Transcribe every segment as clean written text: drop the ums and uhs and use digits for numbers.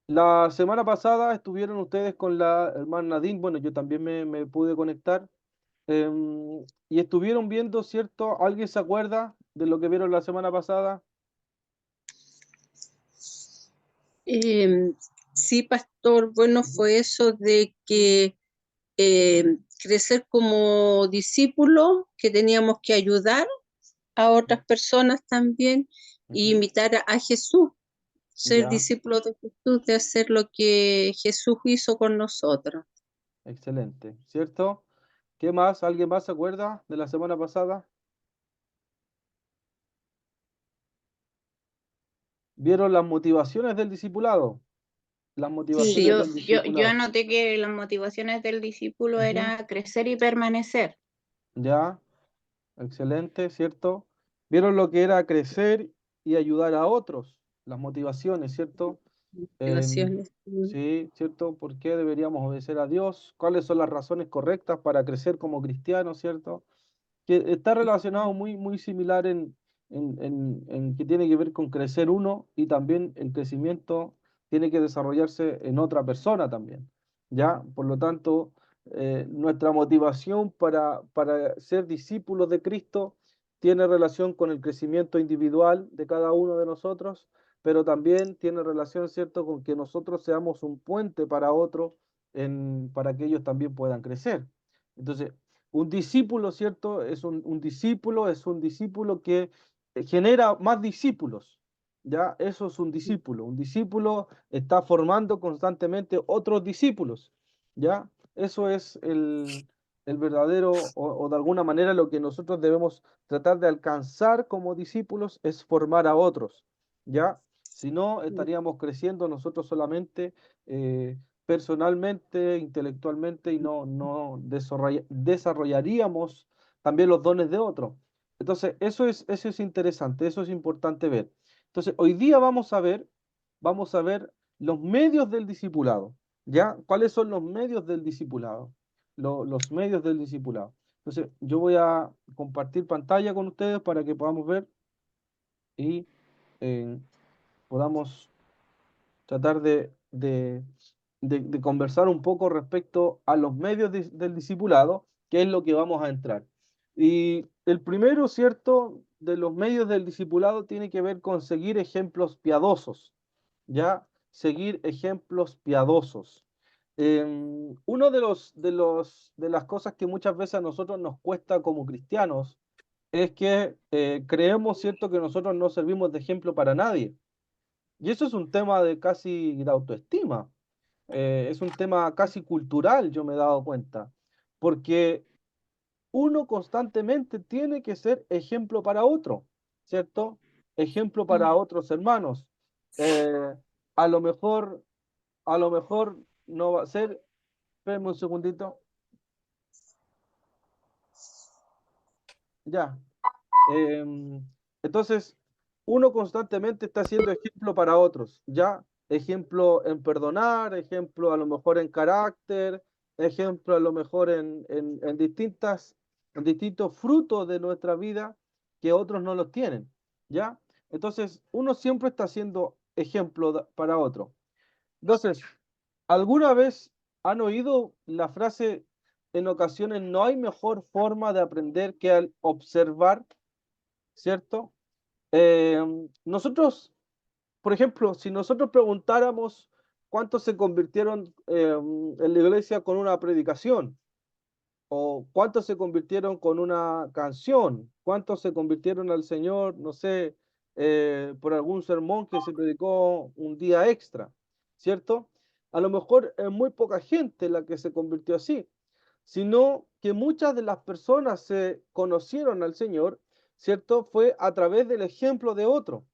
La semana pasada estuvieron ustedes con la hermana Nadine, bueno, yo también me pude conectar, y estuvieron viendo, ¿cierto? ¿Alguien se acuerda de lo que vieron la semana pasada? Eh, sí, pastor, bueno, fue eso de que crecer como discípulos, que teníamos que ayudar a otras personas también y Ujú. imitar a Jesús, ser Ya, discípulos de Jesús, de hacer lo que Jesús hizo con nosotros. excelente, ¿cierto? ¿Qué más? ¿Alguien más se acuerda de la semana pasada? ¿Vieron las motivaciones del discipulado? Las Sí, motivaciones yo, del yo, yo discipulado. anoté que las motivaciones del discípulo Ujú. era crecer y permanecer. Ya, excelente, ¿cierto? ¿Vieron lo que era crecer y ayudar a otros? Las motivaciones, ¿cierto? Em, Motivaciones. sí, ¿cierto? ¿Por qué deberíamos obedecer a Dios? ¿Cuáles son las razones correctas para crecer como cristianos, ¿cierto? Que está relacionado muy similar en que tiene que ver con crecer uno y también el crecimiento tiene que desarrollarse en otra persona también, ¿ya? Por lo tanto, nuestra motivación para ser discípulos de Cristo tiene relación con el crecimiento individual de cada uno de nosotros, pero también tiene relación, ¿cierto?, con que nosotros seamos un puente para otro, para que ellos también puedan crecer. Entonces, un discípulo, ¿cierto? Es un discípulo que genera más discípulos, ¿ya? Eso es un discípulo. Un discípulo está formando constantemente otros discípulos, ¿ya? Eso es el verdadero, o de alguna manera lo que nosotros debemos tratar de alcanzar como discípulos es formar a otros, ¿ya? Si no, estaríamos creciendo nosotros solamente personalmente, intelectualmente y no desarrollaríamos también los dones de otros. Entonces, eso es interesante, eso es importante ver. Entonces, hoy día vamos a ver los medios del discipulado, ¿ya? ¿Cuáles son los medios del discipulado? Los medios del discipulado. Entonces, yo voy a compartir pantalla con ustedes para que podamos ver y eh, podamos tratar de conversar un poco respecto a los medios del discipulado, que es lo que vamos a entrar. Y el primero, ¿cierto?, de los medios del discipulado tiene que ver con seguir ejemplos piadosos, ¿ya? Seguir ejemplos piadosos. Uno de las cosas que muchas veces a nosotros nos cuesta como cristianos es que creemos, ¿cierto?, que nosotros no servimos de ejemplo para nadie. Y eso es un tema de casi de autoestima. Es un tema casi cultural, yo me he dado cuenta. Porque uno constantemente tiene que ser ejemplo para otro, ¿cierto? Ejemplo para otros hermanos. Eh, a lo mejor, a lo mejor no va a ser, espérenme un segundito, ya. Entonces, uno constantemente está siendo ejemplo para otros, ¿ya? Ejemplo en perdonar, ejemplo a lo mejor en carácter, ejemplo a lo mejor en distintos frutos de nuestra vida que otros no los tienen, ¿ya? Entonces, uno siempre está siendo ejemplo para otro. Entonces, ¿alguna vez han oído la frase, en ocasiones no hay mejor forma de aprender que al observar? ¿Cierto? Eh, nosotros, por ejemplo, si nosotros preguntáramos cuántos se convirtieron en la iglesia con una predicación, o cuántos se convirtieron con una canción, cuántos se convirtieron al Señor, no sé, por algún sermón que se predicó un día extra, ¿cierto? A lo mejor es muy poca gente la que se convirtió así, sino que muchas de las personas se conocieron al Señor, ¿cierto? Fue a través del ejemplo de otro,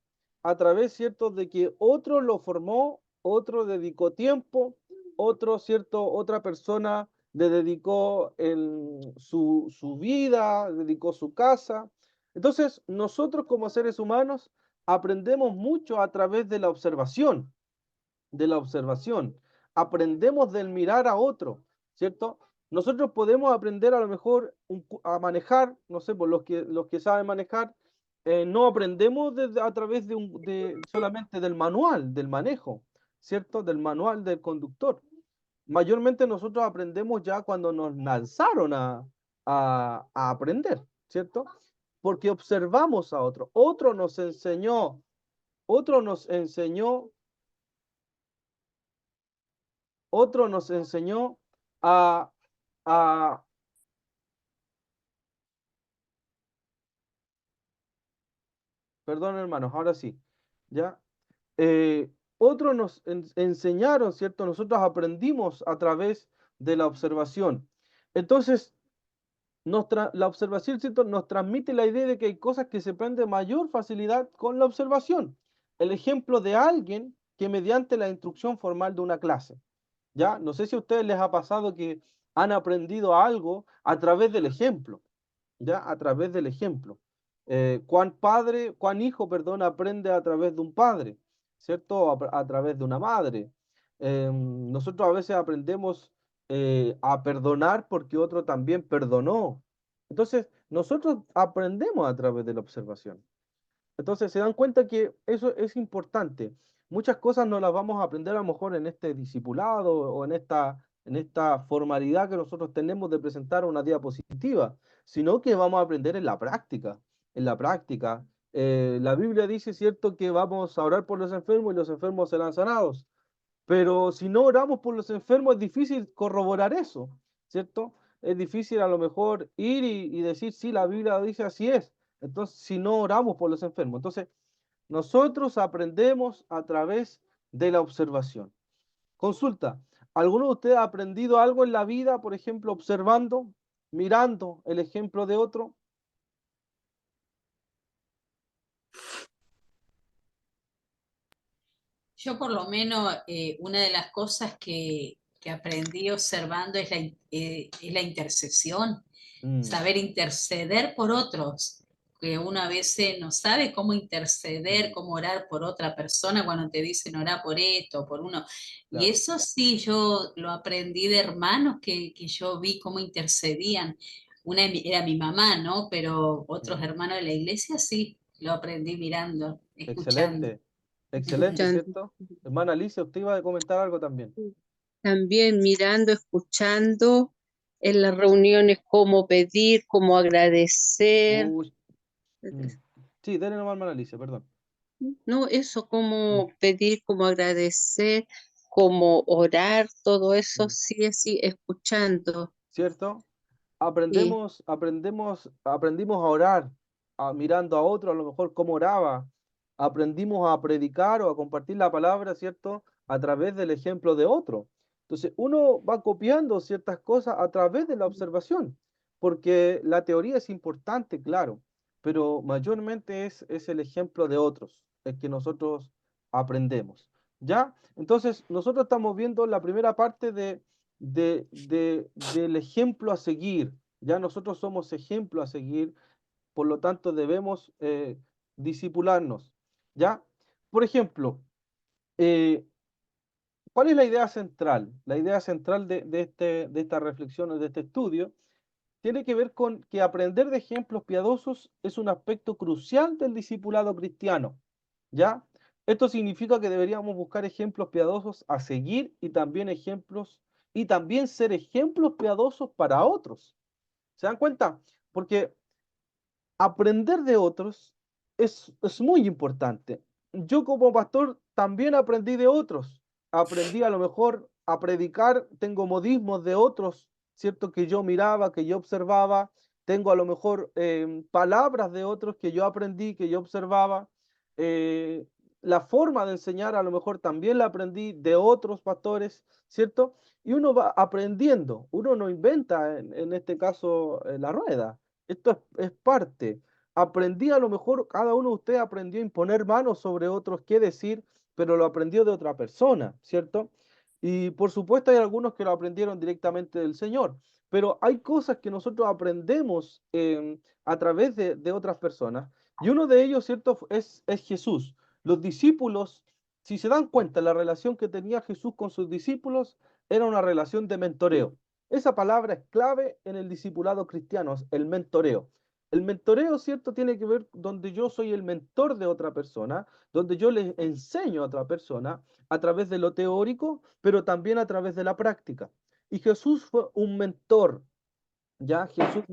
a través, ¿cierto?, de que otro lo formó, otro dedicó tiempo, otro, ¿cierto?, otra persona le dedicó su vida, dedicó su casa. Entonces, nosotros como seres humanos aprendemos mucho a través de la observación. Aprendemos del mirar a otro, ¿cierto? Nosotros podemos aprender a lo mejor a manejar, no sé, por los que saben manejar, no aprendemos a través solamente del manual, del manejo. ¿cierto? Del manual del conductor. Mayormente nosotros aprendemos ya cuando nos lanzaron a aprender, ¿cierto? Porque observamos a otro. Otro nos enseñó, otro nos enseñó a, a perdón, hermanos, ahora sí, ¿ya? Otros nos enseñaron, ¿cierto? Nosotros aprendimos a través de la observación. Entonces, la observación, ¿cierto? Nos transmite la idea de que hay cosas que se aprenden mayor facilidad con la observación. El ejemplo de alguien que mediante la instrucción formal de una clase, ¿ya? No sé si a ustedes les ha pasado que han aprendido algo a través del ejemplo, ¿ya? A través del ejemplo. Cuán hijo, perdón, aprende a través de un padre, ¿cierto? A través de una madre. Nosotros a veces aprendemos a perdonar porque otro también perdonó. Entonces, nosotros aprendemos a través de la observación. Entonces se dan cuenta que eso es importante. Muchas cosas no las vamos a aprender a lo mejor en este discipulado o en esta formalidad que nosotros tenemos de presentar una diapositiva, sino que vamos a aprender en la práctica. En la práctica. La Biblia dice, ¿cierto?, que vamos a orar por los enfermos y los enfermos serán sanados. Pero si no oramos por los enfermos es difícil corroborar eso, ¿cierto? Es difícil a lo mejor ir y decir, sí, la Biblia dice así es. Entonces, si no oramos por los enfermos. Entonces, nosotros aprendemos a través de la observación. Consulta, ¿alguno de ustedes ha aprendido algo en la vida, por ejemplo, observando, mirando el ejemplo de otro? Yo por lo menos una de las cosas que aprendí observando es la intercesión, Mm, saber interceder por otros, que uno a veces no sabe cómo interceder, mm, cómo orar por otra persona cuando te dicen orar por esto, por uno. Y claro. eso sí, yo lo aprendí de hermanos que yo vi cómo intercedían. Era mi mamá, ¿no? Pero otros Mm, hermanos de la iglesia sí, lo aprendí mirando, escuchando. excelente, excelente, Escuchando. ¿cierto? Hermana Alicia, usted iba a comentar algo también. También mirando, escuchando en las reuniones cómo pedir, cómo agradecer, Uy, mm. Sí, denle nomás, hermana Alicia, perdón. ¿no? Eso, Mm, cómo pedir, cómo agradecer, cómo orar, todo eso mm. sí, sí, escuchando. ¿Cierto? Sí, Aprendimos a orar, mirando a otro, a lo mejor cómo oraba. Aprendimos a predicar o a compartir la palabra, ¿cierto? A través del ejemplo de otro. Entonces, uno va copiando ciertas cosas a través de la observación, porque la teoría es importante, claro, pero mayormente es el ejemplo de otros, el que nosotros aprendemos. ¿Ya? Entonces, nosotros estamos viendo la primera parte del ejemplo a seguir. Ya nosotros somos ejemplo a seguir, por lo tanto debemos disipularnos. ¿Ya? Por ejemplo, eh, ¿cuál es la idea central? La idea central de esta reflexión, o de este estudio, tiene que ver con que aprender de ejemplos piadosos es un aspecto crucial del discipulado cristiano. ¿Ya? Esto significa que deberíamos buscar ejemplos piadosos a seguir y también ser ejemplos piadosos para otros. ¿Se dan cuenta? Porque aprender de otros es muy importante. Yo como pastor también aprendí de otros. Aprendí a lo mejor a predicar, tengo modismos de otros, ¿cierto? Que yo miraba, que yo observaba. Tengo a lo mejor palabras de otros que yo aprendí, que yo observaba. Eh, la forma de enseñar a lo mejor también la aprendí de otros pastores, ¿cierto? Y uno va aprendiendo, uno no inventa en este caso la rueda. Esto es parte. Aprendí a lo mejor, cada uno de ustedes aprendió a imponer manos sobre otros, qué decir, pero lo aprendió de otra persona, ¿cierto? Y por supuesto hay algunos que lo aprendieron directamente del Señor, pero hay cosas que nosotros aprendemos a través de otras personas. Y uno de ellos, ¿cierto? Es Jesús. Los discípulos, si se dan cuenta, la relación que tenía Jesús con sus discípulos era una relación de mentoreo. Esa palabra es clave en el discipulado cristiano, el mentoreo. El mentoreo, ¿cierto? Tiene que ver donde yo soy el mentor de otra persona, donde yo le enseño a otra persona a través de lo teórico, pero también a través de la práctica. Y Jesús fue un mentor, ¿ya? Jesús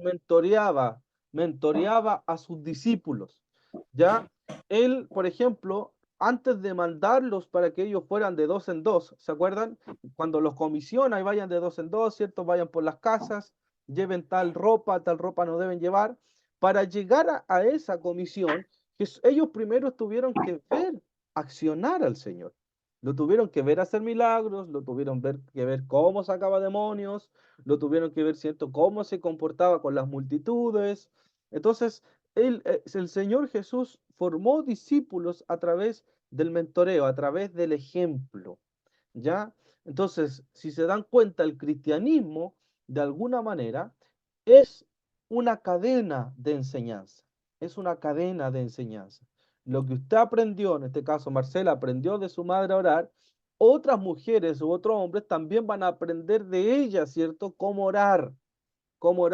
mentoreaba a sus discípulos, ¿ya? Él, por ejemplo, antes de mandarlos para que ellos fueran de dos en dos, ¿se acuerdan? Cuando los comisiona y vayan de dos en dos, ¿cierto? Vayan por las casas, lleven tal ropa no deben llevar. Para llegar a esa comisión, ellos primero tuvieron que ver, accionar al Señor. Lo tuvieron que ver hacer milagros, lo tuvieron que ver cómo sacaba demonios, lo tuvieron que ver, ¿cierto? Cómo se comportaba con las multitudes. Entonces, el Señor Jesús formó discípulos a través del mentoreo, a través del ejemplo, ¿ya? Entonces, si se dan cuenta, el cristianismo, de alguna manera, es una cadena de enseñanza, es una cadena de enseñanza. Lo que usted aprendió, en este caso Marcela aprendió de su madre a orar, otras mujeres u otros hombres también van a aprender de ella, ¿cierto? Cómo orar, cómo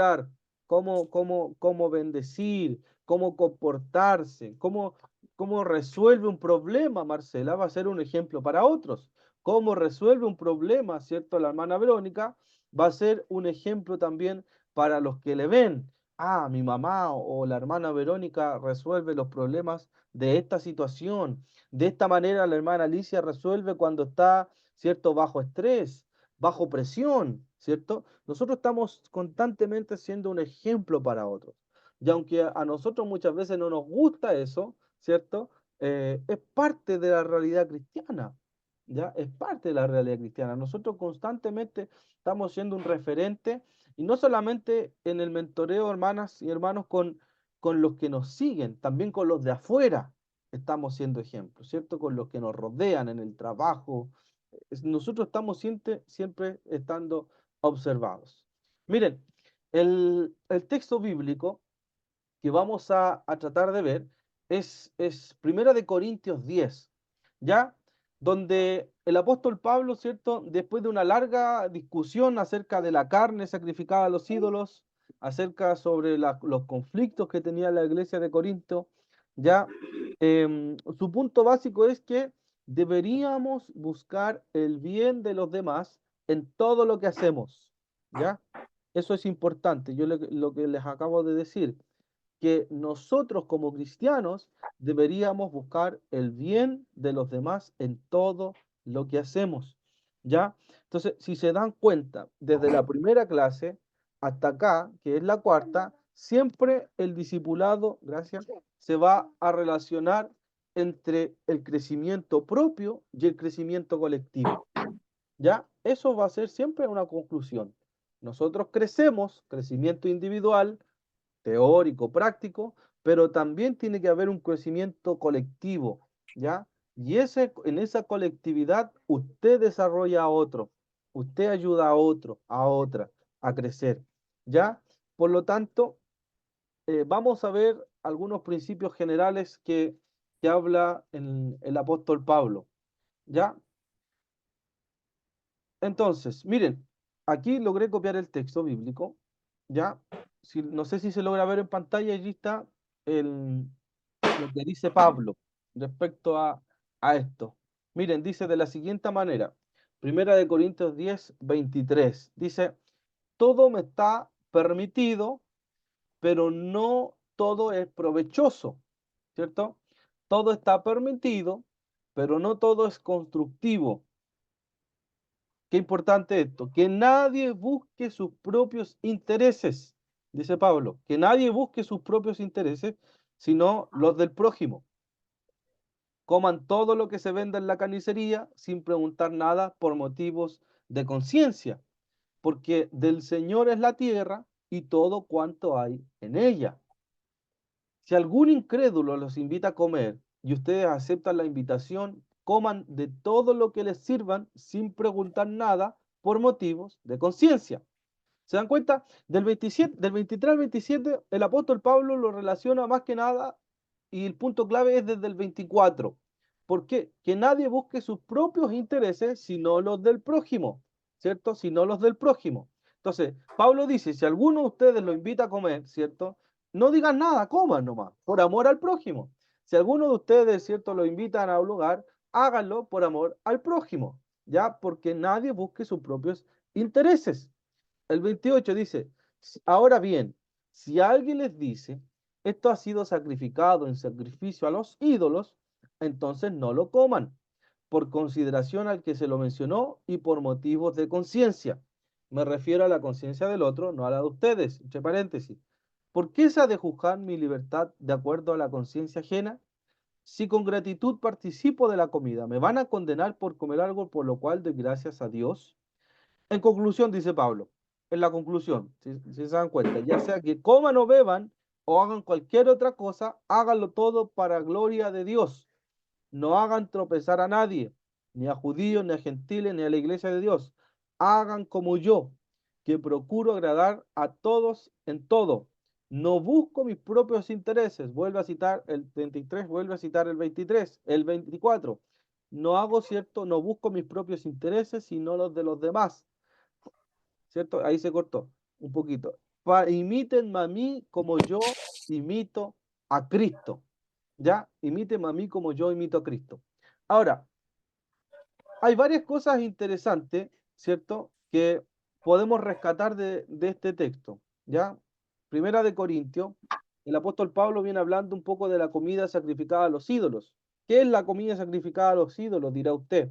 bendecir, cómo comportarse, cómo resuelve un problema. Marcela va a ser un ejemplo para otros. Cómo resuelve un problema, ¿cierto? La hermana Verónica va a ser un ejemplo también para los que le ven. Ah, mi mamá o la hermana Verónica resuelve los problemas de esta situación. De esta manera la hermana Alicia resuelve cuando está, ¿cierto? Bajo estrés, bajo presión, ¿cierto? Nosotros estamos constantemente siendo un ejemplo para otros. Y aunque a nosotros muchas veces no nos gusta eso, ¿cierto? Es parte de la realidad cristiana, ¿ya? Es parte de la realidad cristiana. Nosotros constantemente estamos siendo un referente, y no solamente en el mentoreo, hermanas y hermanos, con los que nos siguen, también con los de afuera estamos siendo ejemplos, ¿cierto? Con los que nos rodean en el trabajo. Nosotros estamos siempre estando observados. Miren, el texto bíblico que vamos a tratar de ver es Primera de Corintios 10, ¿ya? Donde el apóstol Pablo, ¿cierto? Después de una larga discusión acerca de la carne sacrificada a los ídolos, acerca sobre los conflictos que tenía la iglesia de Corinto, ¿ya? Su punto básico es que deberíamos buscar el bien de los demás en todo lo que hacemos, ¿ya? Eso es importante, lo que les acabo de decir, que nosotros como cristianos deberíamos buscar el bien de los demás en todo lo que hacemos, ¿ya? Entonces, si se dan cuenta, desde la primera clase hasta acá, que es la cuarta, siempre el discipulado, gracias, se va a relacionar entre el crecimiento propio y el crecimiento colectivo, ¿ya? Eso va a ser siempre una conclusión. Nosotros crecemos, crecimiento individual, teórico, práctico, pero también tiene que haber un crecimiento colectivo, ¿ya? Y en esa colectividad usted desarrolla a otro, usted ayuda a otro, a otra, a crecer, ¿ya? Por lo tanto, vamos a ver algunos principios generales que habla el apóstol Pablo, ¿ya? Entonces, miren, aquí logré copiar el texto bíblico, ¿ya? No sé si se logra ver en pantalla, allí está lo que dice Pablo respecto a esto. Miren, dice de la siguiente manera, Primera de Corintios 10, 23, dice, todo me está permitido, pero no todo es provechoso, ¿cierto? Todo está permitido, pero no todo es constructivo. Qué importante esto, que nadie busque sus propios intereses, dice Pablo, que nadie busque sus propios intereses, sino los del prójimo. Coman todo lo que se venda en la carnicería sin preguntar nada por motivos de conciencia, porque del Señor es la tierra y todo cuanto hay en ella. Si algún incrédulo los invita a comer y ustedes aceptan la invitación, coman de todo lo que les sirvan sin preguntar nada por motivos de conciencia. ¿Se dan cuenta? Del 23 al 27, el apóstol Pablo lo relaciona más que nada, y el punto clave es desde el 24. ¿Por qué? Que nadie busque sus propios intereses, sino los del prójimo, ¿cierto? Sino los del prójimo. Entonces, Pablo dice, si alguno de ustedes lo invita a comer, ¿cierto? no digan nada, coman nomás, por amor al prójimo. Si alguno de ustedes, ¿cierto?, lo invitan a un lugar, háganlo por amor al prójimo, ¿ya? Porque nadie busque sus propios intereses. El 28 dice, ahora bien, si alguien les dice, esto ha sido sacrificado en sacrificio a los ídolos, entonces no lo coman, por consideración al que se lo mencionó y por motivos de conciencia. Me refiero a la conciencia del otro, no a la de ustedes, entre paréntesis. ¿Por qué se ha de juzgar mi libertad de acuerdo a la conciencia ajena? Si con gratitud participo de la comida, ¿me van a condenar por comer algo por lo cual doy gracias a Dios? En conclusión, dice Pablo, en la conclusión, si se dan cuenta, ya sea que coman o beban o hagan cualquier otra cosa, háganlo todo para gloria de Dios. No hagan tropezar a nadie, ni a judíos, ni a gentiles, ni a la iglesia de Dios. Hagan como yo, que procuro agradar a todos en todo. No busco mis propios intereses. Vuelve a citar el 33, vuelve a citar el 23, el 24. No hago cierto, no busco mis propios intereses, sino los de los demás. ¿Cierto? Ahí se cortó un poquito. Imítenme a mí como yo imito a Cristo. ¿Ya? Imítenme a mí como yo imito a Cristo. Ahora, hay varias cosas interesantes, ¿cierto?, que podemos rescatar de este texto, ¿ya? Primera de Corintios, el apóstol Pablo viene hablando un poco de la comida sacrificada a los ídolos. ¿Qué es la comida sacrificada a los ídolos?, dirá usted.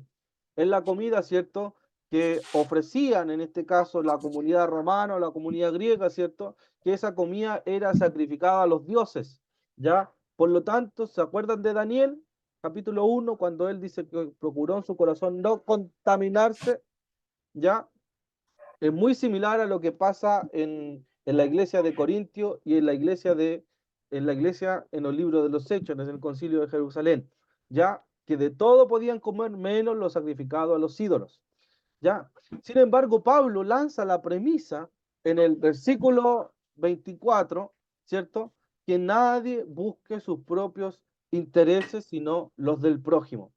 Es la comida, ¿cierto?, que ofrecían, en este caso, la comunidad romana o la comunidad griega, ¿cierto?, que esa comida era sacrificada a los dioses, ¿ya? Por lo tanto, ¿se acuerdan de Daniel? Capítulo 1, cuando él dice que procuró en su corazón no contaminarse, ¿ya? Es muy similar a lo que pasa en la iglesia de Corintio y en la iglesia en los libros de los Hechos, en el concilio de Jerusalén, ¿ya? Que de todo podían comer menos lo sacrificado a los ídolos, ¿ya? Sin embargo, Pablo lanza la premisa en el versículo 24, ¿cierto? Que nadie busque sus propios intereses, sino los del prójimo.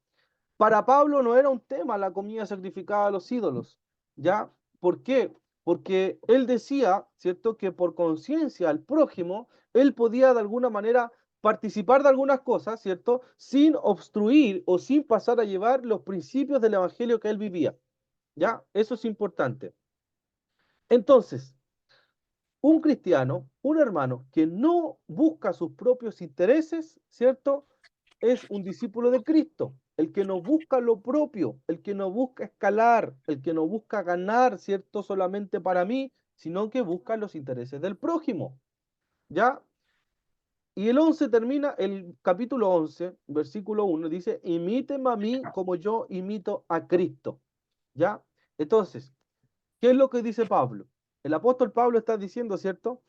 Para Pablo no era un tema la comida sacrificada a los ídolos, ¿ya? ¿Por qué? Porque él decía, ¿cierto?, que por conciencia al prójimo, él podía de alguna manera participar de algunas cosas, ¿cierto?, sin obstruir o sin pasar a llevar los principios del evangelio que él vivía, ¿ya? Eso es importante. Entonces, un cristiano, un hermano que no busca sus propios intereses, ¿cierto?, es un discípulo de Cristo. El que no busca lo propio, el que no busca escalar, el que no busca ganar, ¿cierto?, solamente para mí, sino que busca los intereses del prójimo, ¿ya? Y el 11 termina, el capítulo 11, versículo 1, dice, imítenme a mí como yo imito a Cristo, ¿ya? Entonces, ¿qué es lo que dice Pablo? El apóstol Pablo está diciendo, ¿cierto?,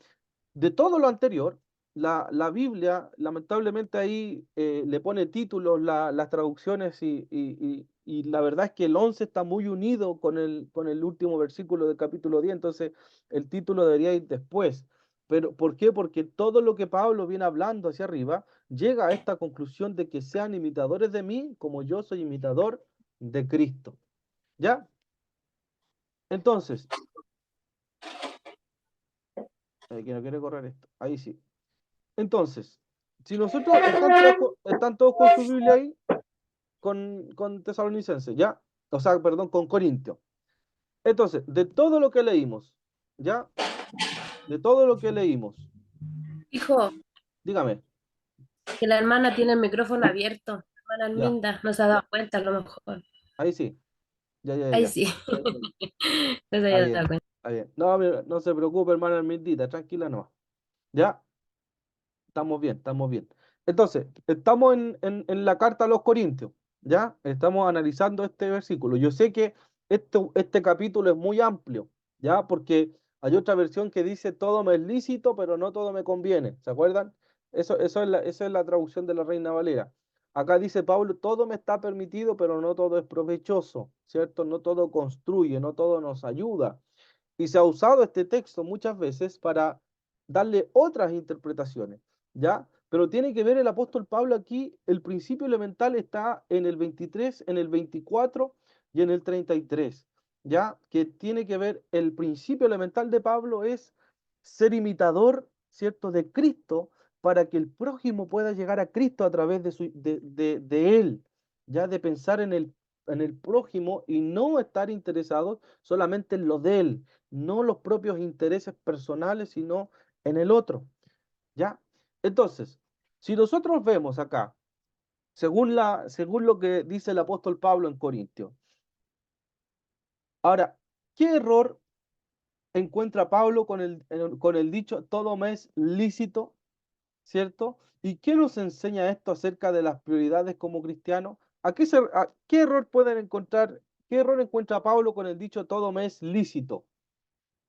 de todo lo anterior, la Biblia, lamentablemente ahí le pone títulos, las traducciones y la verdad es que el 11 está muy unido con el último versículo del capítulo 10, entonces el título debería ir después. Pero, ¿por qué? Porque todo lo que Pablo viene hablando hacia arriba llega a esta conclusión de que sean imitadores de mí como yo soy imitador de Cristo. ¿Ya? Entonces, que no quiere correr esto, ahí sí. Entonces, si nosotros están todos con su Biblia ahí, con Tesalonicenses, ¿ya? O sea, perdón, con Corintio. Entonces, de todo lo que leímos, ¿ya? De todo lo que leímos, Hijo, dígame, que la hermana tiene el micrófono abierto. Hermana ya, Arminda, no se ha dado cuenta a lo mejor. ahí sí, Ahí ya, sí, no se está había bien, dado cuenta. está bien. No, mira, no se preocupe, hermana Hermindita, tranquila no. ¿Ya? Estamos bien, estamos bien. Entonces, estamos en la carta a los Corintios, ¿ya? Estamos analizando este versículo. Yo sé que este capítulo es muy amplio, ¿ya? Porque hay otra versión que dice todo me es lícito, pero no todo me conviene. ¿Se acuerdan? Esa es la traducción de la Reina Valera. Acá dice Pablo, todo me está permitido, pero no todo es provechoso, ¿cierto? No todo construye, no todo nos ayuda. Y se ha usado este texto muchas veces para darle otras interpretaciones, ¿ya? Pero tiene que ver el apóstol Pablo aquí, el principio elemental está en el 23, en el 24 y en el 33, ¿ya? Que tiene que ver, el principio elemental de Pablo es ser imitador, ¿cierto?, de Cristo para que el prójimo pueda llegar a Cristo a través de él, ya de pensar en el prójimo y no estar interesados solamente en lo de él, no los propios intereses personales, sino en el otro, ¿ya? Entonces, si nosotros vemos acá, según lo que dice el apóstol Pablo en Corintios, ahora, ¿qué error encuentra Pablo con el dicho todo me es lícito? ¿Cierto? ¿Y qué nos enseña esto acerca de las prioridades como cristianos? ¿Qué error pueden encontrar? ¿Qué error encuentra Pablo con el dicho todo me es lícito?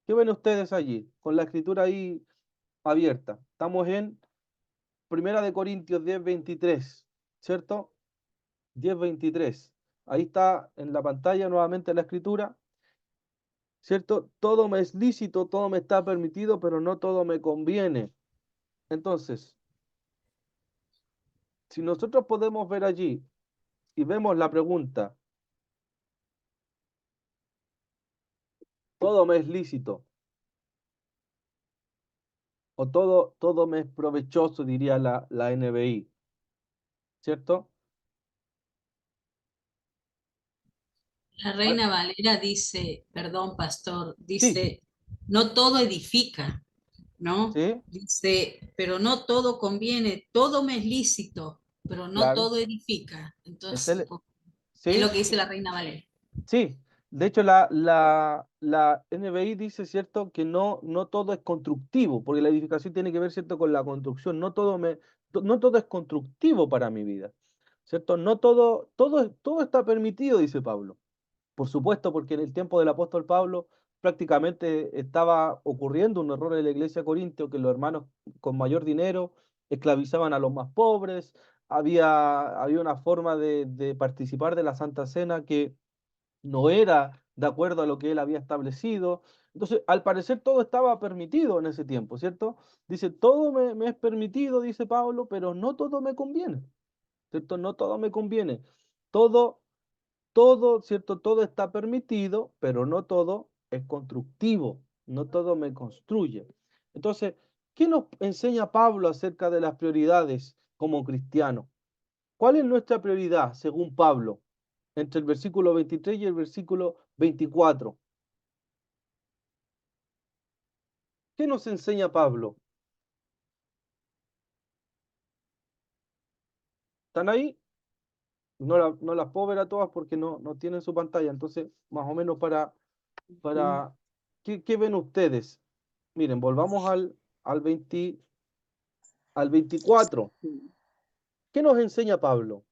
¿Qué ven ustedes allí? Con la escritura ahí abierta. Estamos en Primera de Corintios 10:23, ¿cierto? 10:23. Ahí está en la pantalla nuevamente la escritura, ¿cierto? Todo me es lícito, todo me está permitido, pero no todo me conviene. Entonces, si nosotros podemos ver allí y vemos la pregunta, todo me es lícito, o todo me es provechoso, diría la NBI, ¿cierto? La Ah, Reina Valera dice, perdón, pastor, sí, dice, no todo edifica, ¿no? sí, Dice, pero no todo conviene, todo me es lícito, pero no claro. todo edifica. Es Entonces, el, es sí, lo que dice la Reina Valera. sí. De hecho, la NBI dice, ¿cierto?, que no todo es constructivo, porque la edificación tiene que ver, ¿cierto?, con la construcción. No todo es constructivo para mi vida, ¿cierto? No todo está permitido, dice Pablo. Por supuesto, porque en el tiempo del apóstol Pablo prácticamente estaba ocurriendo un error en la iglesia de Corintio, que los hermanos con mayor dinero esclavizaban a los más pobres, había una forma de participar de la Santa Cena que no era de acuerdo a lo que él había establecido. Entonces, al parecer todo estaba permitido en ese tiempo, ¿cierto? Dice, todo me es permitido, dice Pablo, pero no todo me conviene, ¿cierto? No todo me conviene. Todo ¿cierto? Todo está permitido, pero no todo es constructivo, no todo me construye. Entonces, ¿qué nos enseña Pablo acerca de las prioridades como cristianos? ¿Cuál es nuestra prioridad, según Pablo, entre el versículo 23 y el versículo 24? ¿Qué nos enseña Pablo? ¿Están ahí? No las puedo ver a todas porque no tienen su pantalla. Entonces, más o menos para ¿qué ven ustedes? Miren, volvamos al 20, al 24. ¿Qué nos enseña Pablo?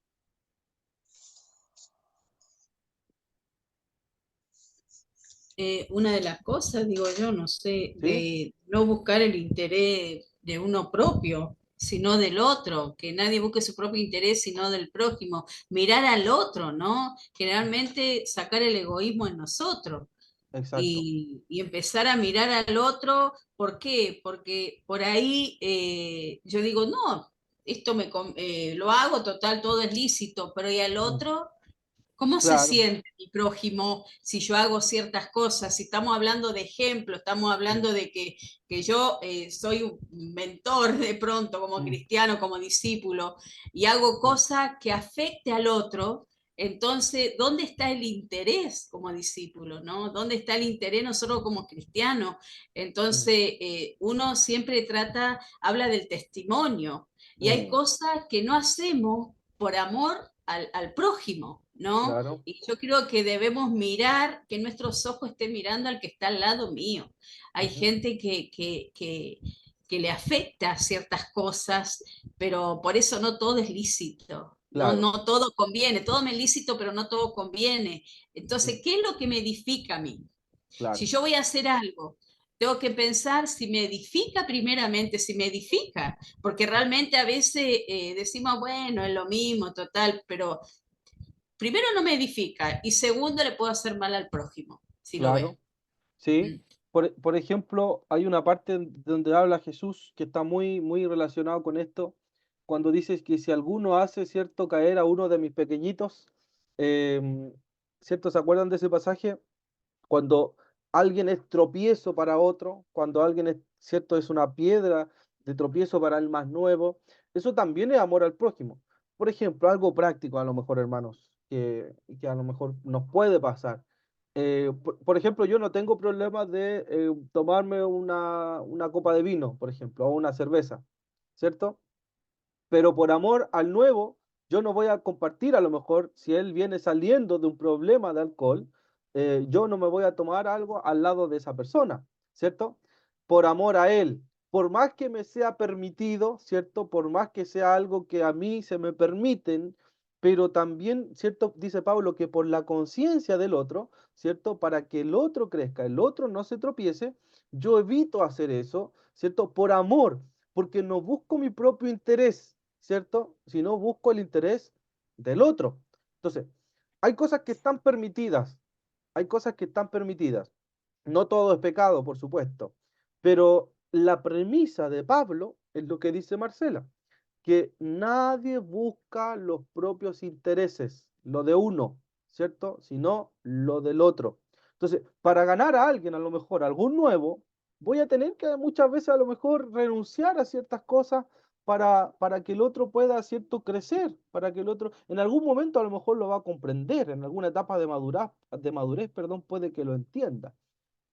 Una de las cosas, digo yo, no sé, ¿Sí? de no buscar el interés de uno propio, sino del otro, que nadie busque su propio interés, sino del prójimo, mirar al otro, ¿no? Generalmente sacar el egoísmo en nosotros Exacto. y empezar a mirar al otro. ¿Por qué? Porque por ahí yo digo, no, lo hago, total, todo es lícito, pero ¿y al Mm, otro? ¿Cómo se claro. siente mi prójimo si yo hago ciertas cosas? Si estamos hablando de ejemplo, estamos Mm, hablando de que yo soy un mentor de pronto como mm, cristiano, como discípulo, y hago mm, cosas que afecte al otro. Entonces, ¿dónde está el interés como discípulo, no? ¿Dónde está el interés nosotros como cristianos? mm, Entonces, uno siempre habla del testimonio, y hay mm, cosas que no hacemos por amor al prójimo, ¿no? claro. Y yo creo que debemos mirar, que nuestros ojos estén mirando al que está al lado mío. Hay Ujú, gente que le afecta ciertas cosas, pero por eso no todo es lícito. No, claro. no todo conviene, todo me es lícito, pero no todo conviene. Mm, Entonces, ¿qué es lo que me edifica a mí? Si claro. yo voy a hacer algo, tengo que pensar si me edifica primeramente, si me edifica, porque realmente a veces decimos, bueno, es lo mismo, total, pero primero no me edifica y segundo le puedo hacer mal al prójimo, si lo ve. Claro. Sí. Mm. Por ejemplo, hay una parte donde habla Jesús que está muy relacionado con esto, cuando dices que si alguno hace, ¿cierto?, caer a uno de mis pequeñitos, em, ¿cierto? ¿Se acuerdan de ese pasaje? Cuando alguien es tropiezo para otro, cuando alguien es, ¿cierto?, es una piedra de tropiezo para el más nuevo. Eso también es amor al prójimo. Por ejemplo, algo práctico a lo mejor, hermanos, que a lo mejor nos puede pasar. Por ejemplo, yo no tengo problemas de tomarme una copa de vino, por ejemplo, o una cerveza, ¿cierto? Pero por amor al nuevo, yo no voy a compartir, a lo mejor, si él viene saliendo de un problema de alcohol, yo no me voy a tomar algo al lado de esa persona, ¿cierto? Por amor a él, por más que me sea permitido, ¿cierto? Por más que sea algo que a mí se me permiten, pero también, ¿cierto? Dice Pablo que por la conciencia del otro, ¿cierto? Para que el otro crezca, el otro no se tropiece, yo evito hacer eso, ¿cierto? Por amor, porque no busco mi propio interés, ¿cierto? Sino busco el interés del otro. Entonces, hay cosas que están permitidas, hay cosas que están permitidas. No todo es pecado, por supuesto, pero la premisa de Pablo es lo que dice Marcela, que nadie busca los propios intereses, lo de uno, ¿cierto? Sino lo del otro. Entonces, para ganar a alguien, a lo mejor algún nuevo, voy a tener que muchas veces a lo mejor renunciar a ciertas cosas para que el otro pueda, ¿cierto?, crecer, para que el otro en algún momento a lo mejor lo va a comprender, en alguna etapa de madurez, perdón, puede que lo entienda.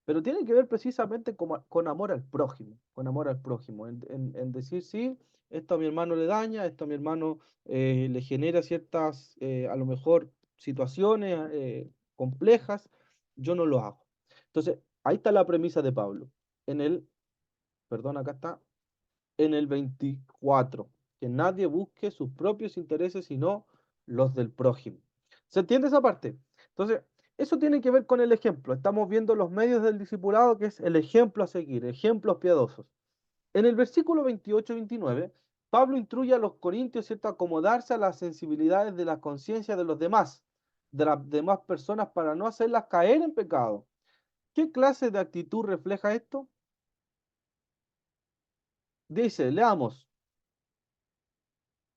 Pero tiene que ver precisamente con amor al prójimo, con amor al prójimo, en decir, sí, esto a mi hermano le daña, esto a mi hermano le genera ciertas, a lo mejor, situaciones complejas, yo no lo hago. Entonces, ahí está la premisa de Pablo. En el, perdón, acá está, en el 24, que nadie busque sus propios intereses, sino los del prójimo. ¿Se entiende esa parte? Entonces, eso tiene que ver con el ejemplo. Estamos viendo los medios del discipulado, que es el ejemplo a seguir, ejemplos piadosos. En el versículo 28-29, Pablo instruye a los corintios, ¿cierto?, a acomodarse a las sensibilidades de la conciencia de los demás, de las demás personas, para no hacerlas caer en pecado. ¿Qué clase de actitud refleja esto? Dice, leamos,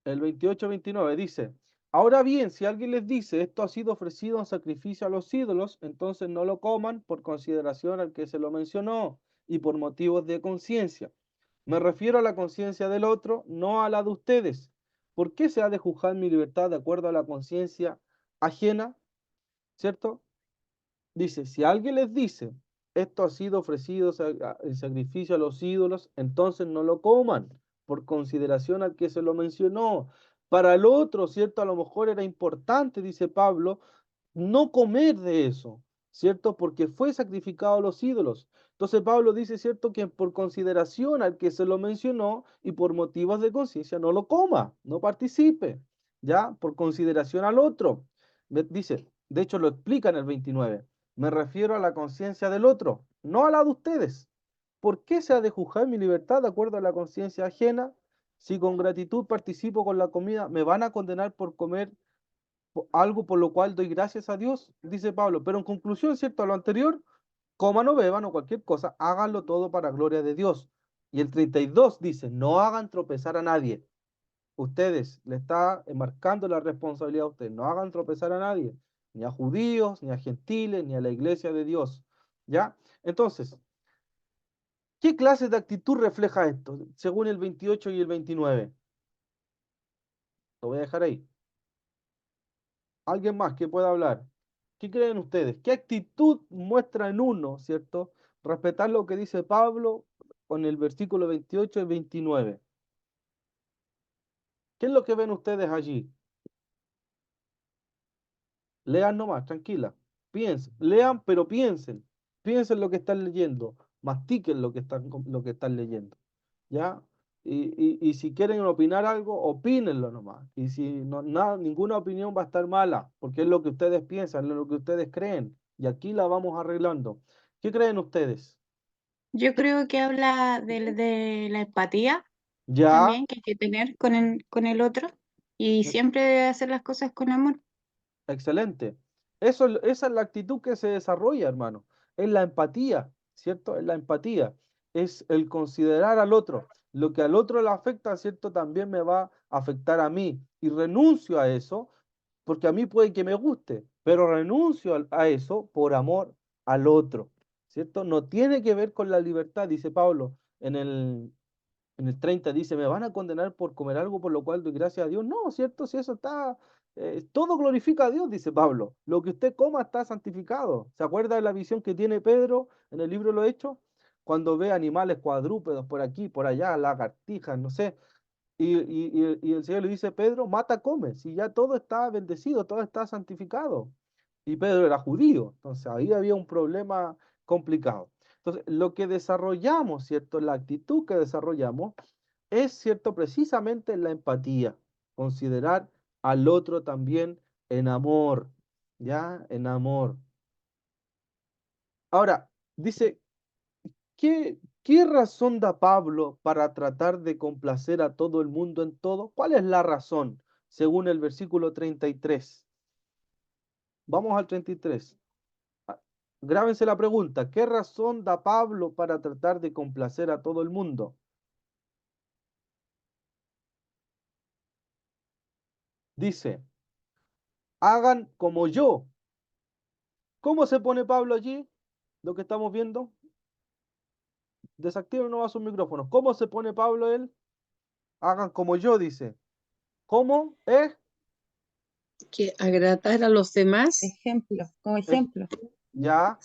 el 28-29 dice, ahora bien, si alguien les dice, esto ha sido ofrecido en sacrificio a los ídolos, entonces no lo coman por consideración al que se lo mencionó y por motivos de conciencia. Me refiero a la conciencia del otro, no a la de ustedes. ¿Por qué se ha de juzgar mi libertad de acuerdo a la conciencia ajena? ¿Cierto? Dice, si alguien les dice, esto ha sido ofrecido en sacrificio a los ídolos, entonces no lo coman, por consideración al que se lo mencionó. Para el otro, ¿cierto? A lo mejor era importante, dice Pablo, no comer de eso, ¿cierto? Porque fue sacrificado a los ídolos. Entonces Pablo dice, ¿cierto? Que por consideración al que se lo mencionó y por motivos de conciencia no lo coma, no participe, ¿ya? Por consideración al otro. Dice, de hecho lo explica en el 29. Me refiero a la conciencia del otro, no a la de ustedes. ¿Por qué se ha de juzgar mi libertad de acuerdo a la conciencia ajena? Si con gratitud participo con la comida, ¿me van a condenar por comer algo por lo cual doy gracias a Dios? Dice Pablo. Pero en conclusión, ¿cierto? A lo anterior, coman o beban o cualquier cosa, háganlo todo para gloria de Dios. Y el 32 dice, no hagan tropezar a nadie. Ustedes le está marcando la responsabilidad a ustedes. No hagan tropezar a nadie, ni a judíos, ni a gentiles, ni a la iglesia de Dios. ¿Ya? Entonces, ¿qué clase de actitud refleja esto? Según el 28 y el 29. Lo voy a dejar ahí. ¿Alguien más que pueda hablar? ¿Qué creen ustedes? ¿Qué actitud muestra en uno, cierto? Respetar lo que dice Pablo con el versículo 28 y 29. ¿Qué es lo que ven ustedes allí? Lean nomás, tranquila. Piensen, lean, pero piensen. Piensen lo que están leyendo. Mastiquen lo que están leyendo. ¿Ya? Y si quieren opinar algo, opínenlo nomás. Y si no, nada, ninguna opinión va a estar mala, porque es lo que ustedes piensan, es lo que ustedes creen. Y aquí la vamos arreglando. ¿Qué creen ustedes? Yo creo que habla de la empatía Ya, también que hay que tener con el otro y siempre hacer las cosas con amor. excelente. Esa es la actitud que se desarrolla, hermano. Es la empatía, ¿cierto? Es la empatía. Es el considerar al otro. Lo que al otro le afecta, ¿cierto? También me va a afectar a mí. Y renuncio a eso, porque a mí puede que me guste, pero renuncio a eso por amor al otro, ¿cierto? No tiene que ver con la libertad, dice Pablo en el En el 30 dice, ¿me van a condenar por comer algo por lo cual doy gracias a Dios? No, ¿cierto? Si eso está, todo glorifica a Dios, dice Pablo. Lo que usted coma está santificado. ¿Se acuerda de la visión que tiene Pedro en el libro de los Hechos? Cuando ve animales cuadrúpedos por aquí, por allá, lagartijas, no sé. Y el Señor le dice, Pedro, mata, come. Si ya todo está bendecido, todo está santificado. Y Pedro era judío, entonces ahí había un problema complicado. Entonces, lo que desarrollamos, ¿cierto? La actitud que desarrollamos es, ¿cierto? Precisamente la empatía, considerar al otro también en amor, ¿ya? En amor. Ahora, dice, ¿qué razón da Pablo para tratar de complacer a todo el mundo en todo? ¿Cuál es la razón, según el versículo 33? Vamos al 33. Ah, Grábense la pregunta, ¿qué razón da Pablo para tratar de complacer a todo el mundo? Dice, hagan como yo. ¿Cómo se pone Pablo allí? Lo que estamos viendo. Desactiven nomás sus micrófonos. ¿Cómo se pone Pablo él? Hagan como yo, dice. ¿Cómo? Que agradar a los demás Ejemplo, como Es ejemplo. ya,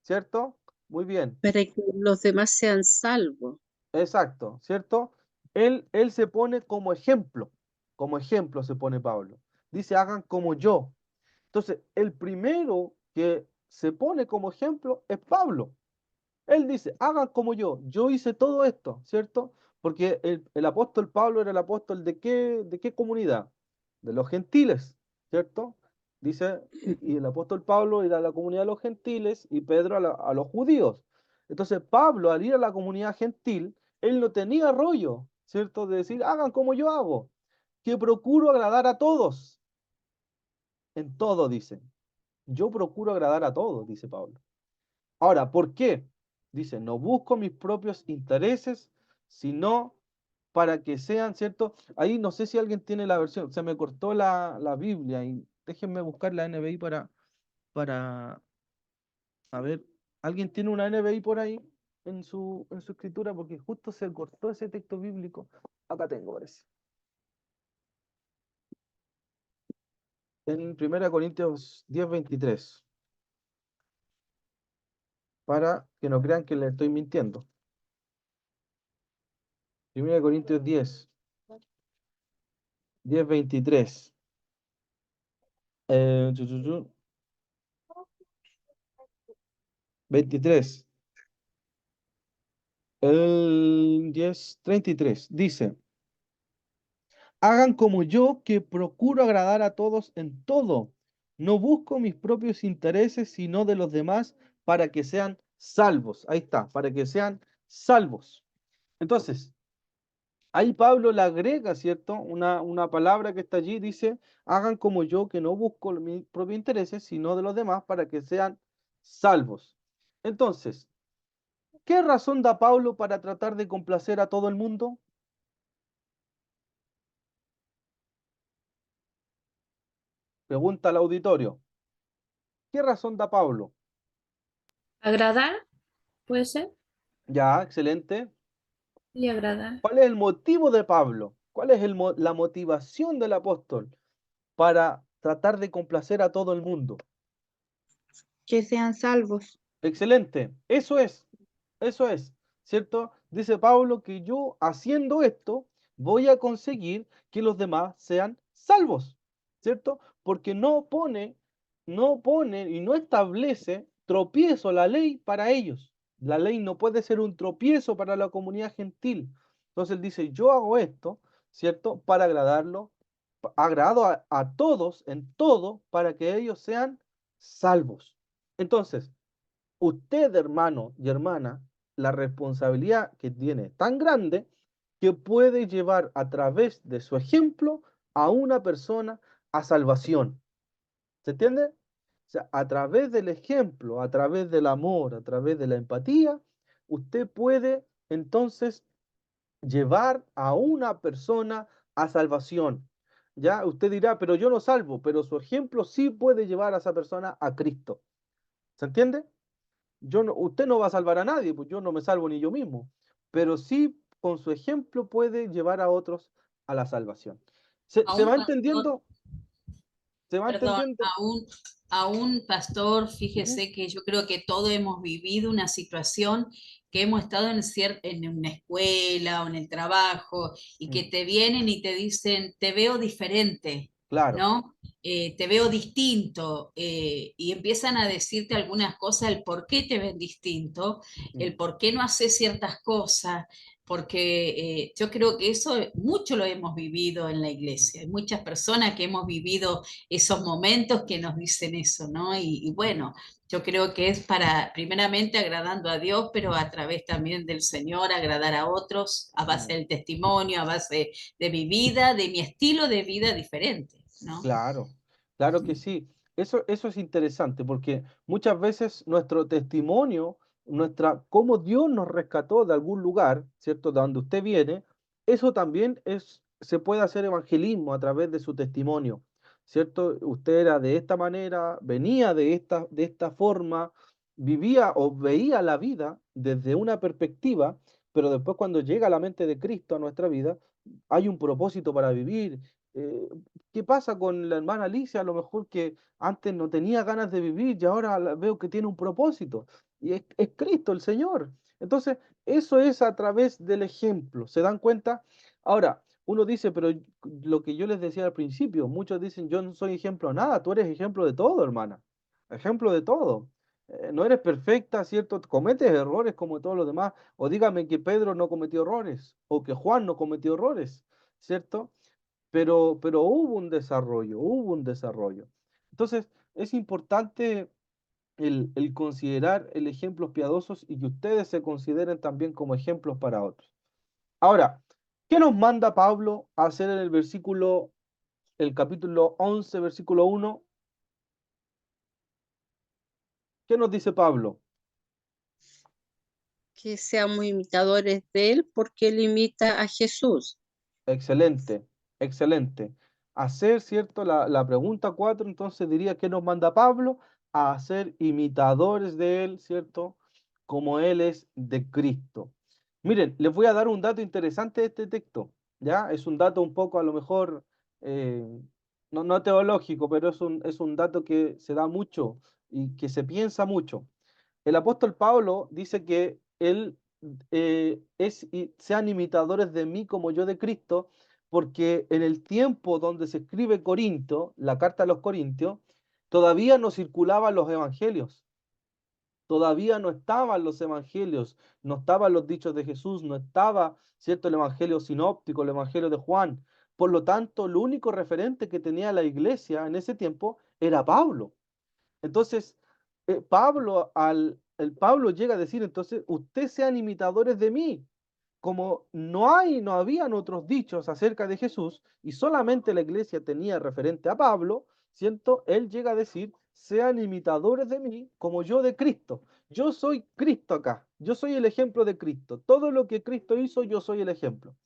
¿cierto? Muy bien. para que los demás sean salvos. Exacto, ¿cierto? Él se pone como ejemplo se pone Pablo. Dice, hagan como yo. Entonces, el primero que se pone como ejemplo es Pablo. Él dice, hagan como yo hice todo esto, ¿cierto? Porque el apóstol Pablo era el apóstol ¿de qué comunidad? De los gentiles, ¿cierto? Dice, y el apóstol Pablo era la comunidad de los gentiles y Pedro a los judíos. Entonces Pablo, al ir a la comunidad gentil, él no tenía rollo, ¿cierto? De decir, hagan como yo hago, que procuro agradar a todos, en todo, dice. Yo procuro agradar a todos, dice Pablo. Ahora, ¿por qué? Dice, no busco mis propios intereses, sino para que sean, ¿cierto? Ahí no sé si alguien tiene la versión, se me cortó la Biblia y déjenme buscar la NBI para, a ver, ¿alguien tiene una NBI por ahí en su escritura? Porque justo se cortó ese texto bíblico. Acá tengo, parece. En 1 Corintios 10:23, para que no crean que les estoy mintiendo. 1 Corintios 10:23. 23. El 10:33 dice, hagan como yo que procuro agradar a todos en todo. No busco mis propios intereses, sino de los demás para que sean salvos. Ahí está, para que sean salvos. Entonces, ahí Pablo le agrega, ¿cierto? Una palabra que está allí, dice, hagan como yo que no busco mis propios intereses, sino de los demás para que sean salvos. Entonces, ¿qué razón da Pablo para tratar de complacer a todo el mundo? Pregunta al auditorio. ¿Qué razón da Pablo? ¿Agradar? ¿Puede ser? Ya, excelente. Y agradar. ¿Cuál es el motivo de Pablo? ¿Cuál es la motivación del apóstol para tratar de complacer a todo el mundo? Que sean salvos. Excelente. Eso es, ¿cierto? Dice Pablo que yo haciendo esto voy a conseguir que los demás sean salvos, ¿cierto? Porque no pone y no establece tropiezo la ley para ellos. La ley no puede ser un tropiezo para la comunidad gentil. Entonces él dice, yo hago esto, ¿cierto? Para agradarlo, agrado a todos en todo para que ellos sean salvos. Entonces, usted, hermano y hermana, la responsabilidad que tiene es tan grande que puede llevar a través de su ejemplo a una persona a salvación. ¿Se entiende? O sea, a través del ejemplo, a través del amor, a través de la empatía, usted puede entonces llevar a una persona a salvación. Ya, usted dirá, pero yo no salvo, pero su ejemplo sí puede llevar a esa persona a Cristo. ¿Se entiende? Usted no va a salvar a nadie, pues yo no me salvo ni yo mismo, pero sí con su ejemplo puede llevar a otros a la salvación. ¿Se A va un pastor, entendiendo? ¿Se va perdón, entendiendo? a un pastor, Ujú, fíjese que yo creo que todos hemos vivido una situación que hemos estado en una escuela o en el trabajo y que mm, te vienen y te dicen, te veo diferente, claro. ¿no? Te veo distinto y empiezan a decirte algunas cosas, el por qué te ven distinto, Mm, el por qué no haces ciertas cosas, porque yo creo que eso mucho lo hemos vivido en la mm, iglesia. Hay muchas personas que hemos vivido esos momentos que nos dicen eso, ¿no? Y bueno, yo creo que es para, primeramente, agradando a Dios, pero a través también del Señor, agradar a otros a base mm. del testimonio, a base de mi vida, de mi estilo de vida diferente, ¿no? Claro, claro que sí. Eso es interesante porque muchas veces nuestro testimonio, cómo Dios nos rescató de algún lugar, ¿cierto? De donde usted viene, eso también se puede hacer evangelismo a través de su testimonio, ¿cierto? Usted era de esta manera, venía de esta forma, vivía o veía la vida desde una perspectiva, pero después cuando llega la mente de Cristo a nuestra vida, hay un propósito para vivir. eh, ¿Qué pasa con la hermana Alicia? A lo mejor que antes no tenía ganas de vivir y ahora veo que tiene un propósito. Y es Cristo el Señor. Entonces, eso es a través del ejemplo. ¿Se dan cuenta? Ahora, uno dice, pero lo que yo les decía al principio, muchos dicen, yo no soy ejemplo de nada, tú eres ejemplo de todo, hermana. Ejemplo de todo. No eres perfecta, ¿cierto? Cometes errores como todos los demás. O dígame que Pedro no cometió errores, o que Juan no cometió errores, ¿cierto? Pero hubo un desarrollo, hubo un desarrollo. Entonces, es importante el considerar el ejemplos piadosos y que ustedes se consideren también como ejemplos para otros. Ahora, ¿qué nos manda Pablo a hacer en el capítulo 11, versículo 1? ¿Qué nos dice Pablo? Que seamos imitadores de él porque él imita a Jesús. Excelente, excelente. Hacer, ¿cierto? La pregunta 4, entonces diría que nos manda Pablo a ser imitadores de él, ¿cierto? Como él es de Cristo. Miren, les voy a dar un dato interesante de este texto, ¿ya? Es un dato un poco a lo mejor, eh, no teológico, pero es un dato que se da mucho y que se piensa mucho. El apóstol Pablo dice que él sean imitadores de mí como yo de Cristo, porque en el tiempo donde se escribe Corinto, la carta a los Corintios, todavía no circulaban los evangelios, todavía no estaban los evangelios, no estaban los dichos de Jesús, no estaba, ¿cierto?, el evangelio sinóptico, el evangelio de Juan. Por lo tanto, el único referente que tenía la iglesia en ese tiempo era Pablo. Entonces, Pablo llega a decir, entonces, ustedes sean imitadores de mí. Como no habían otros dichos acerca de Jesús y solamente la iglesia tenía referente a Pablo, ¿cierto? Él llega a decir, sean imitadores de mí como yo de Cristo. Yo soy Cristo acá, yo soy el ejemplo de Cristo. Todo lo que Cristo hizo, yo soy el ejemplo.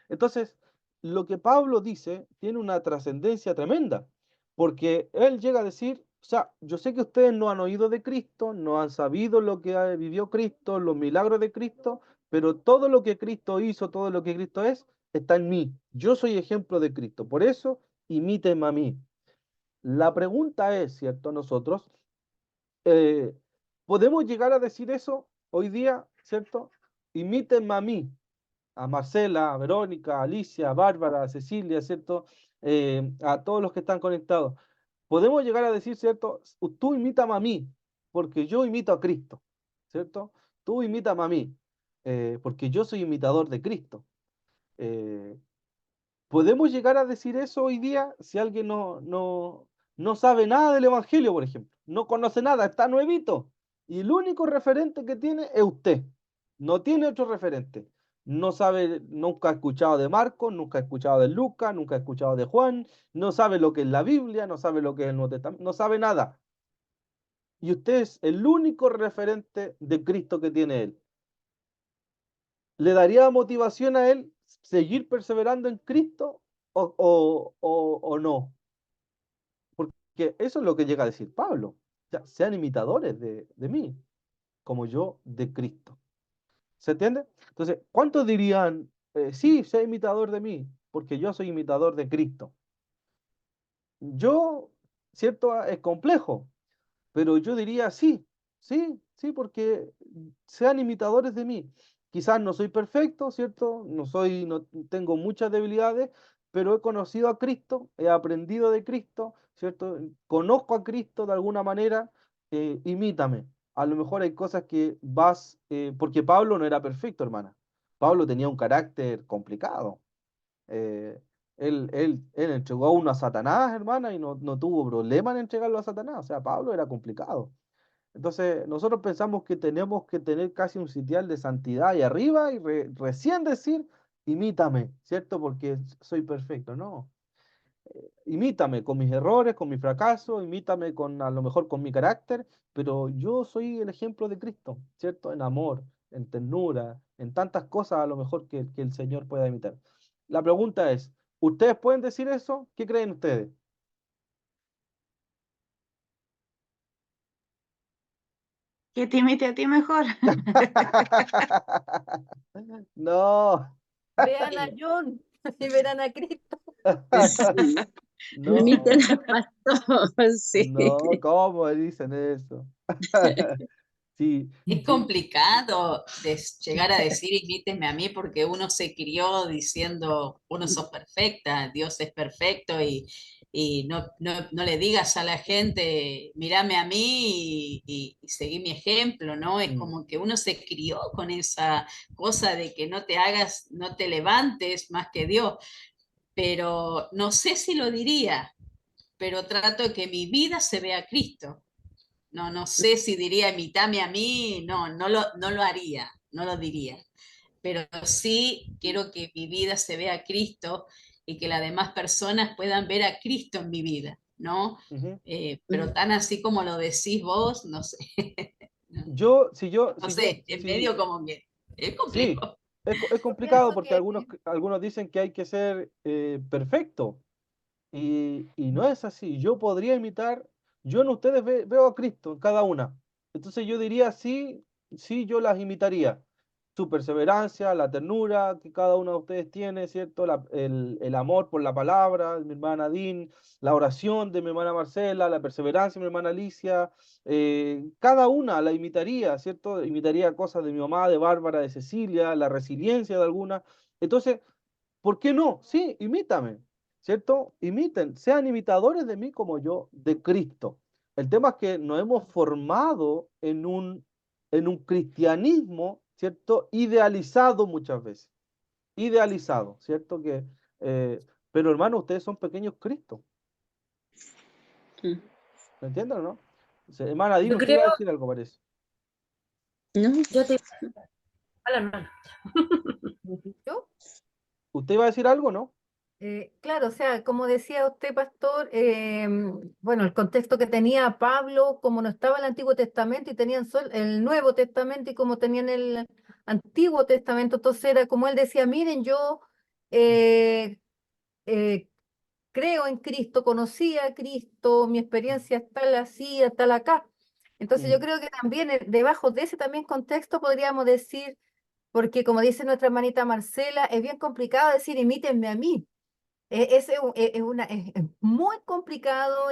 Entonces, lo que Pablo dice tiene una trascendencia tremenda, porque él llega a decir, o sea, yo sé que ustedes no han oído de Cristo, no han sabido lo que vivió Cristo, los milagros de Cristo, pero todo lo que Cristo hizo, todo lo que Cristo es, está en mí. Yo soy ejemplo de Cristo. Por eso, imítenme a mí. La pregunta es, ¿cierto? Nosotros, eh, ¿podemos llegar a decir eso hoy día, ¿cierto? Imítenme a mí, a Marcela, a Verónica, a Alicia, a Bárbara, a Cecilia, ¿cierto? A todos los que están conectados. Podemos llegar a decir, ¿cierto? Tú imítame a mí, porque yo imito a Cristo, ¿cierto? Tú imítame a mí, porque yo soy imitador de Cristo. Eh, ¿Podemos llegar a decir eso hoy día si alguien no sabe nada del Evangelio, por ejemplo? No conoce nada, está nuevito. Y el único referente que tiene es usted. No tiene otro referente. No sabe, nunca ha escuchado de Marcos, nunca ha escuchado de Lucas, nunca ha escuchado de Juan, no sabe lo que es la Biblia, no sabe lo que es el Nuevo Testamento, no sabe nada. Y usted es el único referente de Cristo que tiene él. ¿Le daría motivación a él seguir perseverando en Cristo o no? Porque eso es lo que llega a decir Pablo. O sea, sean imitadores de mí, como yo de Cristo. ¿Se entiende? Entonces, ¿cuántos dirían, sí, sé imitador de mí, porque yo soy imitador de Cristo? Yo, ¿cierto? Es complejo, pero yo diría sí, sí, sí, porque sean imitadores de mí. Quizás no soy perfecto, ¿cierto? No tengo muchas debilidades, pero he conocido a Cristo, he aprendido de Cristo, ¿cierto? Conozco a Cristo de alguna manera, imítame. A lo mejor hay cosas que porque Pablo no era perfecto, hermana. Pablo tenía un carácter complicado. Eh, él entregó a uno a Satanás, hermana, y no tuvo problema en entregarlo a Satanás. O sea, Pablo era complicado. Entonces, nosotros pensamos que tenemos que tener casi un sitial de santidad ahí arriba y recién decir, imítame, ¿cierto? Porque soy perfecto. No, imítame con mis errores, con mi fracaso, imítame a lo mejor con mi carácter, pero yo soy el ejemplo de Cristo, ¿cierto? En amor, en ternura, en tantas cosas a lo mejor que el Señor pueda imitar. La pregunta es, ¿ustedes pueden decir eso? ¿Qué creen ustedes? Que te imite a ti mejor. No, Vean a John y verán a Cristo. Sí, imiten no, al pastor, sí. no, ¿cómo dicen eso? Sí, Es sí, complicado llegar a decir imíteme a mí porque uno se crió diciendo uno sos perfecta, Dios es perfecto y no le digas a la gente mírame a mí y seguí mi ejemplo, ¿no? Es mm, como que uno se crió con esa cosa de que no te hagas, no te levantes más que Dios, pero no sé si lo diría, pero trato de que mi vida se vea a Cristo. No sé si diría imitame a mí, no lo haría, no lo diría. Pero sí quiero que mi vida se vea a Cristo y que las demás personas puedan ver a Cristo en mi vida, ¿no? ujú. Pero tan así como lo decís vos, no sé, no, Yo, si yo, no si yo, sé, en si, medio como que es sí, complejo. es Yo complicado pienso porque que algunos dicen que hay que ser perfecto y no es así. Yo podría imitar, yo en ustedes veo a Cristo en cada una. Entonces yo diría sí, sí, yo las imitaría. Su perseverancia, la ternura que cada uno de ustedes tiene, ¿cierto? El amor por la palabra, de mi hermana Nadine, la oración de mi hermana Marcela, la perseverancia de mi hermana Alicia, cada una la imitaría, ¿cierto? Imitaría cosas de mi mamá, de Bárbara, de Cecilia, la resiliencia de alguna. Entonces, ¿por qué no? Sí, imítame, ¿cierto? Imiten, sean imitadores de mí como yo, de Cristo. El tema es que nos hemos formado en un cristianismo, ¿cierto? Idealizado muchas veces, idealizado, ¿cierto? Pero hermano, ustedes son pequeños Cristos, Mm. ¿me entienden o no? Hermana Dino, yo usted creo, iba a decir algo, parece. ¿No? yo te a la hermana. Yo, ¿Usted iba a decir algo, no? claro, o sea, como decía usted, pastor, bueno, el contexto que tenía Pablo, como no estaba el Antiguo Testamento y tenían el Nuevo Testamento y como tenían el Antiguo Testamento, entonces era como él decía, miren, yo eh, eh, creo en Cristo, conocí a Cristo, mi experiencia es tal así, tal acá. Entonces yo Mm, creo que también debajo de ese también contexto podríamos decir, porque como dice nuestra hermanita Marcela, es bien complicado decir imítenme a mí. Es muy complicado,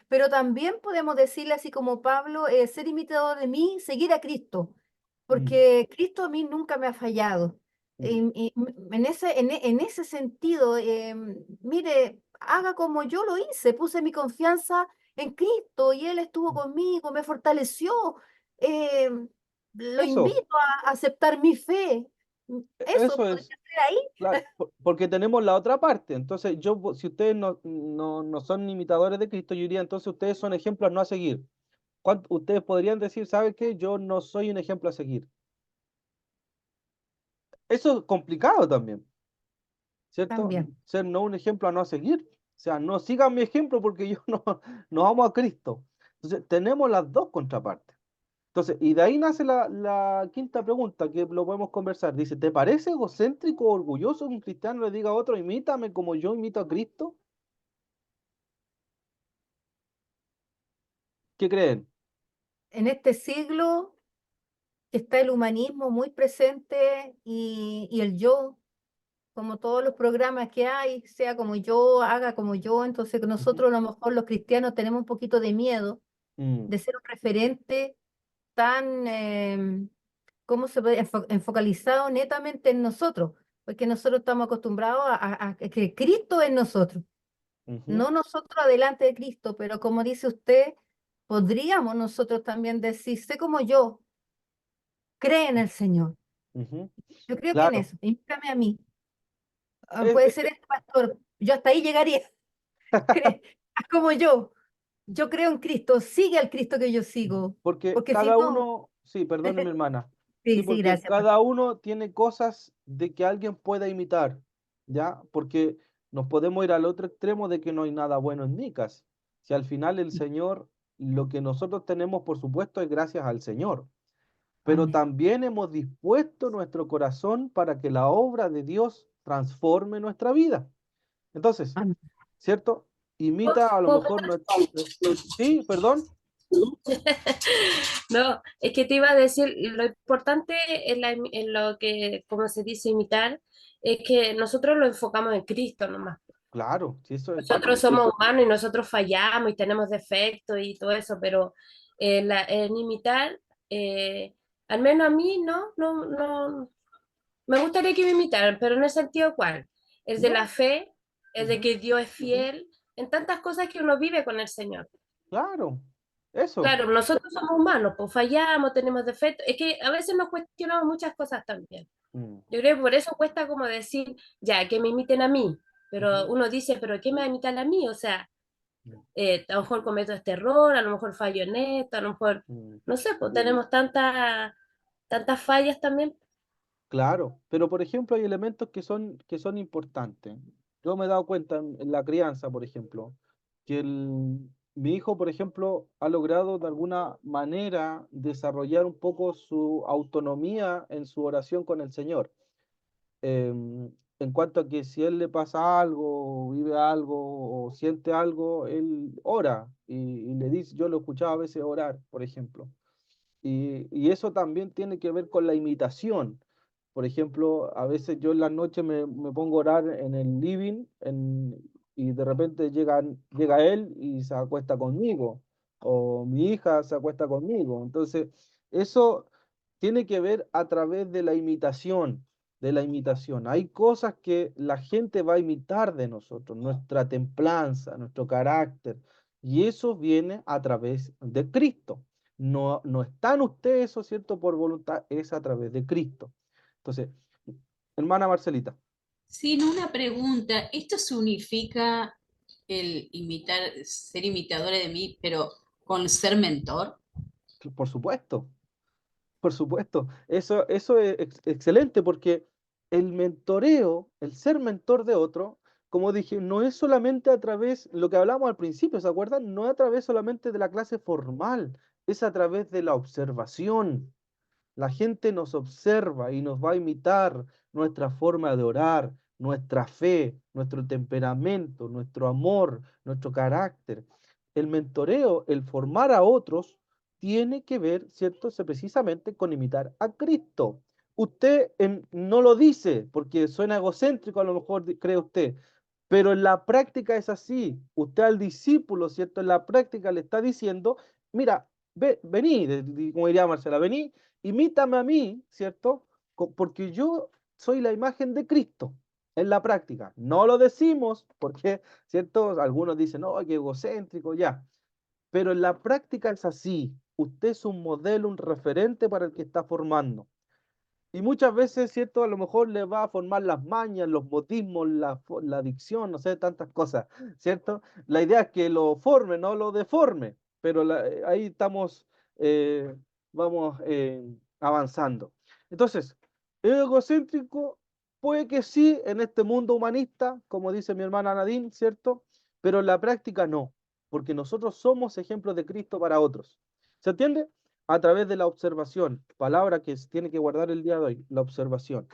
pero también podemos decirle así como Pablo, ser imitador de mí, seguir a Cristo, mm, porque Cristo a mí nunca me ha fallado. mm, En ese sentido, mire, haga como yo lo hice, puse mi confianza en Cristo y Él estuvo conmigo, me fortaleció. em, lo Eso, invito a aceptar mi fe. Eso eso podría es. ser ahí. Claro, porque tenemos la otra parte. Entonces, si ustedes no son imitadores de Cristo, yo diría entonces ustedes son ejemplos no a seguir. Ustedes podrían decir, ¿sabe qué? Yo no soy un ejemplo a seguir. Eso es complicado también, ¿cierto? También. Ser no un ejemplo a no seguir. O sea, no sigan mi ejemplo porque yo no amo a Cristo. Entonces, tenemos las dos contrapartes. Entonces, y de ahí nace la quinta pregunta que lo podemos conversar. Dice, ¿te parece egocéntrico o orgulloso que un cristiano le diga a otro, imítame como yo imito a Cristo? ¿Qué creen? En este siglo, está el humanismo muy presente y el yo, como todos los programas que hay, sea como yo, haga como yo. Entonces Ujú. nosotros a lo mejor los cristianos tenemos un poquito de miedo Mm, de ser un referente tan, ¿cómo se puede? Enfocalizado netamente en nosotros, porque nosotros estamos acostumbrados a que Cristo es nosotros, ujú, no nosotros adelante de Cristo, pero como dice usted, podríamos nosotros también decir, sé como yo, cree en el Señor. ujú. Yo creo que en Claro. eso, invítame a mí. Es, Puede es ser que- el pastor, yo hasta ahí llegaría, cree, haz como yo creo en Cristo, sigue al Cristo que yo sigo, Porque porque si cada no, uno, sí, perdóneme, hermana. Sí, sí, sí, porque gracias, cada uno tiene cosas de que alguien pueda imitar, ¿ya? Porque nos podemos ir al otro extremo de que no hay nada bueno en Nicas. Si al final el Señor, lo que nosotros tenemos, por supuesto, es gracias al Señor. Pero amén, también hemos dispuesto nuestro corazón para que la obra de Dios transforme nuestra vida. Entonces, amén. ¿cierto? Imita a lo mejor nuestro... Sí, perdón. No, es que te iba a decir, lo importante en lo que, como se dice, imitar, es que nosotros lo enfocamos en Cristo nomás. Claro, sí, eso es Nosotros somos humanos y nosotros fallamos y tenemos defectos y todo eso, pero en imitar, eh, al menos a mí, no, me gustaría que me imitaran, pero en el sentido cuál, el de la no. fe, el de Ujú. que Dios es fiel, en tantas cosas que uno vive con el Señor. Claro, eso. Claro, nosotros somos humanos, pues fallamos, tenemos defectos. Es que a veces nos cuestionamos muchas cosas también. Mm, Yo creo que por eso cuesta como decir, ya, que me imiten a mí. Pero ujú, uno dice, ¿pero qué me va a imitar a mí? O sea, mm, a lo mejor cometo este error, a lo mejor fallo en esto, a lo mejor, mm. no sé, pues tenemos tantas fallas también. Claro, pero por ejemplo hay elementos que son importantes. Yo me he dado cuenta en la crianza, por ejemplo, que mi hijo, por ejemplo, ha logrado de alguna manera desarrollar un poco su autonomía en su oración con el Señor. En cuanto a que si él le pasa algo, vive algo o siente algo, él ora y le dice, yo lo escuchaba a veces orar, por ejemplo. Y eso también tiene que ver con la imitación. Por ejemplo, a veces yo en la noche me pongo a orar en el living y de repente llega él y se acuesta conmigo, o mi hija se acuesta conmigo. Entonces, eso tiene que ver a través de la imitación, de la imitación. Hay cosas que la gente va a imitar de nosotros, nuestra templanza, nuestro carácter, y eso viene a través de Cristo. No, no están ustedes, eso cierto, por voluntad, es a través de Cristo. Entonces, hermana Marcelita, Sin una pregunta, ¿esto se unifica el imitar, ser imitadores de mí, pero con ser mentor? por supuesto, por supuesto, eso es excelente porque el mentoreo, el ser mentor de otro, como dije, no es solamente a través, lo que hablamos al principio, ¿se acuerdan? No es a través solamente de la clase formal, es a través de la observación. La gente nos observa y nos va a imitar nuestra forma de orar, nuestra fe, nuestro temperamento, nuestro amor, nuestro carácter. El mentoreo, el formar a otros, tiene que ver, ¿cierto? Precisamente con imitar a Cristo. Usted no lo dice porque suena egocéntrico, a lo mejor cree usted, pero en la práctica es así. Usted al discípulo, ¿cierto? En la práctica le está diciendo, mira, vení, como diría Marcela, vení, imítame a mí, ¿cierto? Porque yo soy la imagen de Cristo en la práctica. No lo decimos porque, ¿cierto? Algunos dicen, no, qué egocéntrico, ya. Pero en la práctica es así. Usted es un modelo, un referente para el que está formando. Y muchas veces, ¿cierto? A lo mejor le va a formar las mañas, los modismos, la dicción, no sé, tantas cosas, ¿cierto? La idea es que lo forme, no lo deforme, pero ahí estamos, vamos avanzando. Entonces, ¿es egocéntrico? Puede que sí, en este mundo humanista, como dice mi hermana Nadine, ¿cierto? Pero en la práctica no, porque nosotros somos ejemplos de Cristo para otros. ¿Se entiende? A través de la observación, palabra que se tiene que guardar el día de hoy, la observación.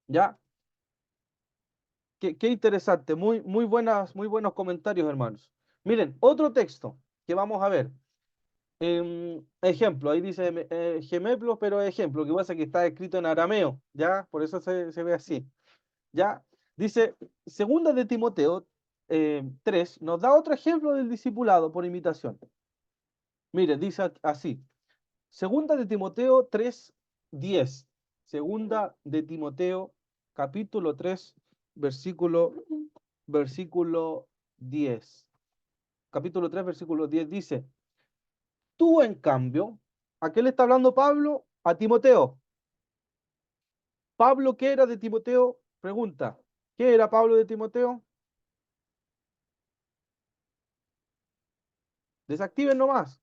¿Ya? Qué interesante, muy buenos comentarios, hermanos. Miren, otro texto que vamos a ver. Ejemplo, ahí dice gemeplo, pero ejemplo, que pasa que está escrito en arameo, ¿ya? Por eso se ve así, ¿ya? Dice, segunda de Timoteo 3, nos da otro ejemplo del discipulado por imitación. Mire, dice así, segunda de Timoteo 3:10, segunda de Timoteo capítulo 3, versículo 10. Capítulo 3, versículo 10 dice, tú en cambio, ¿a qué le está hablando Pablo? A Timoteo. ¿Pablo qué era de Timoteo? Pregunta, ¿qué era Pablo de Timoteo? Desactiven nomás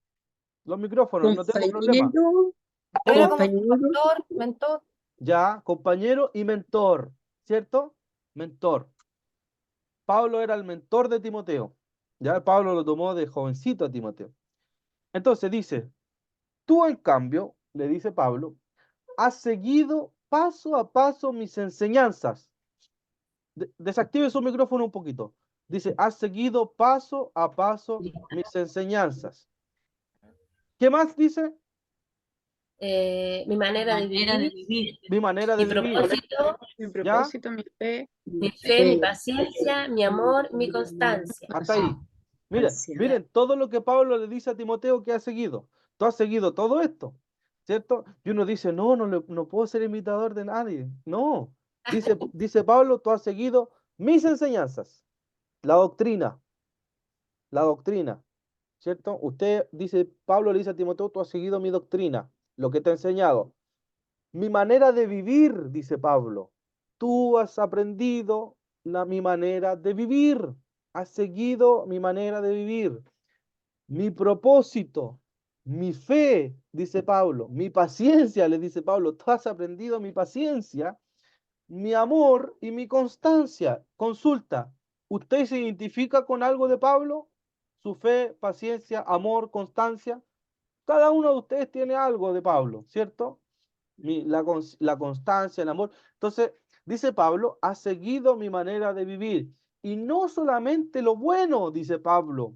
los micrófonos, no tengo problema. Compañero, Era como compañero, pastor, mentor. Ya, compañero y mentor, ¿cierto? Mentor. Pablo era el mentor de Timoteo. Ya Pablo lo tomó de jovencito a Timoteo. Entonces dice, tú en cambio, le dice Pablo, has seguido paso a paso mis enseñanzas. Desactive su micrófono un poquito. Dice, has seguido paso a paso mis enseñanzas. ¿Qué más dice? Mi manera de Manera de vivir, vivir. Mi manera de mi vivir. propósito, Mi ¿Ya? propósito, mi fe. mi fe, mi paciencia, mi amor, mi constancia. Hasta ahí. Miren, miren todo lo que Pablo le dice a Timoteo que ha seguido. Tú has seguido todo esto, ¿cierto? Y uno dice, no, no puedo ser imitador de nadie. No. Dice Pablo, tú has seguido mis enseñanzas, la doctrina, la doctrina, ¿cierto? Usted dice, Pablo le dice a Timoteo, tú has seguido mi doctrina, lo que te he enseñado. Mi manera de vivir, dice Pablo. Tú has aprendido mi manera de vivir. Has seguido mi manera de vivir. Mi propósito, mi fe, dice Pablo. Mi paciencia, le dice Pablo. Tú has aprendido mi paciencia, mi amor y mi constancia. Consulta. ¿Usted se identifica con algo de Pablo? Su fe, paciencia, amor, constancia. Cada uno de ustedes tiene algo de Pablo, ¿cierto? La constancia, el amor. Entonces, dice Pablo, ha seguido mi manera de vivir. Y no solamente lo bueno, dice Pablo.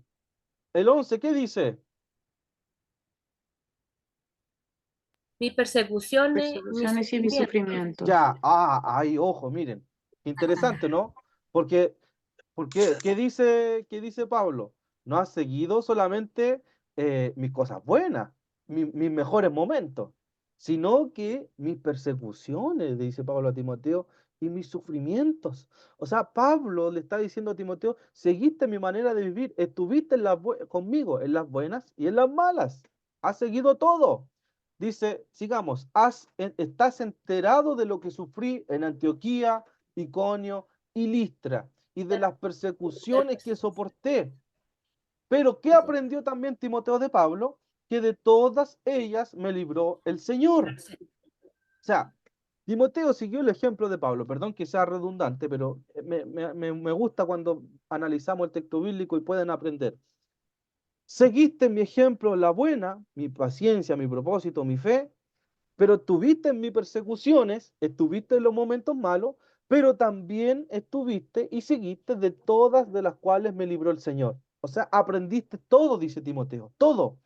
El 11, ¿qué dice? Mis persecuciones, mis Persecuciones y mis sufrimientos. sufrimientos. Ya, ahí, ojo, miren. Interesante, ¿no? Porque qué dice Pablo? No ha seguido solamente mis cosas buenas, mis mejores momentos, sino que mis persecuciones, dice Pablo a Timoteo, y mis sufrimientos. O sea, Pablo le está diciendo a Timoteo, seguiste mi manera de vivir, estuviste conmigo en las buenas y en las malas, has seguido todo. Dice, sigamos, estás enterado de lo que sufrí en Antioquía, Iconio y Listra y de las persecuciones que soporté. Pero ¿qué aprendió también Timoteo de Pablo? Que de todas ellas me libró el Señor. O sea, Timoteo siguió el ejemplo de Pablo. Perdón que sea redundante, pero me gusta cuando analizamos el texto bíblico y pueden aprender. Seguiste mi ejemplo, la buena, mi paciencia, mi propósito, mi fe, pero estuviste en mis persecuciones, estuviste en los momentos malos, pero también estuviste y seguiste de todas de las cuales me libró el Señor. O sea, aprendiste todo, dice Timoteo, todo.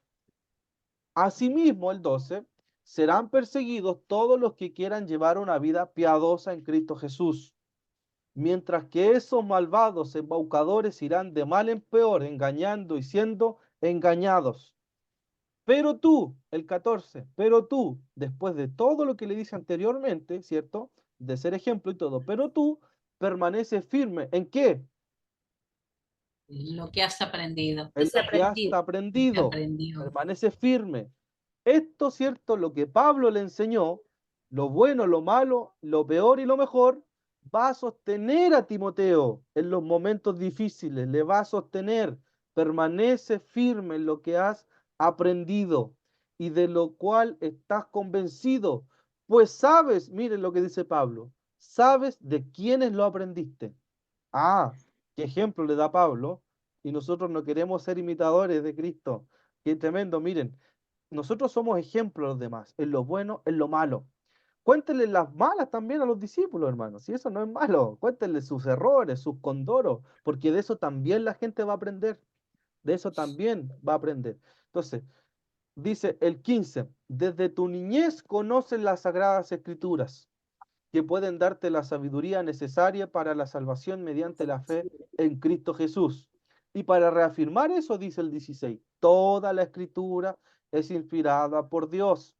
Asimismo, el 12, serán perseguidos todos los que quieran llevar una vida piadosa en Cristo Jesús, mientras que esos malvados embaucadores irán de mal en peor, engañando y siendo engañados. Pero tú, el 14, pero tú, después de todo lo que le dice anteriormente, ¿cierto? De ser ejemplo y todo, pero tú permaneces firme. ¿En qué? Lo que has aprendido. En Ese lo que has aprendido. aprendido. Aprendido. Permanece firme. Esto, ¿cierto? Lo que Pablo le enseñó, lo bueno, lo malo, lo peor y lo mejor, va a sostener a Timoteo en los momentos difíciles, le va a sostener. Permanece firme en lo que has aprendido y de lo cual estás convencido, pues sabes, miren lo que dice Pablo, sabes de quiénes lo aprendiste. Ah, qué ejemplo le da Pablo, y nosotros no queremos ser imitadores de Cristo. Qué tremendo, miren, nosotros somos ejemplos a los demás, en lo bueno, en lo malo. Cuéntenle las malas también a los discípulos, hermanos, si eso no es malo, cuéntenle sus errores, sus condoros, porque de eso también la gente va a aprender, de eso también va a aprender. Entonces, Dice el 15, desde tu niñez conoces las sagradas escrituras, que pueden darte la sabiduría necesaria para la salvación mediante la fe en Cristo Jesús. Y para reafirmar eso, dice el 16, toda la escritura es inspirada por Dios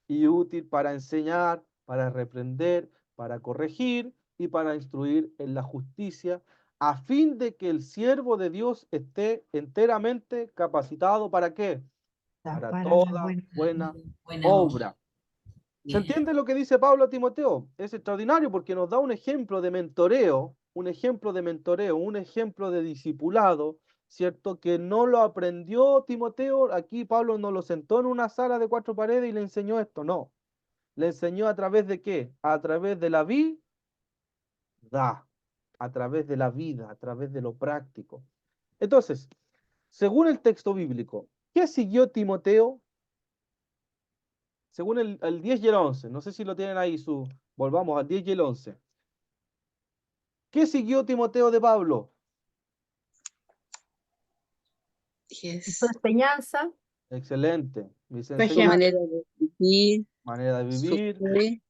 y útil para enseñar, para reprender, para corregir y para instruir en la justicia, a fin de que el siervo de Dios esté enteramente capacitado ¿para qué? Para Para la toda buena. buena Buena obra. obra. ¿Se Bien. entiende lo que dice Pablo a Timoteo? Es extraordinario porque nos da un ejemplo de mentoreo, un ejemplo de mentoreo, un ejemplo de discipulado, ¿cierto? Que no lo aprendió Timoteo, aquí Pablo no lo sentó en una sala de 4 paredes y le enseñó esto, no. Le enseñó a través de qué? A través de la vida, a través de la vida, a través de lo práctico. Entonces, según el texto bíblico, ¿qué siguió Timoteo? Según el 10 y el 11, no sé si lo tienen ahí, volvamos al 10 y el 11. ¿Qué siguió Timoteo de Pablo? Yes. Su enseñanza, Excelente. Mis Su Su ejemplo. manera de vivir, manera de su vivir, fe,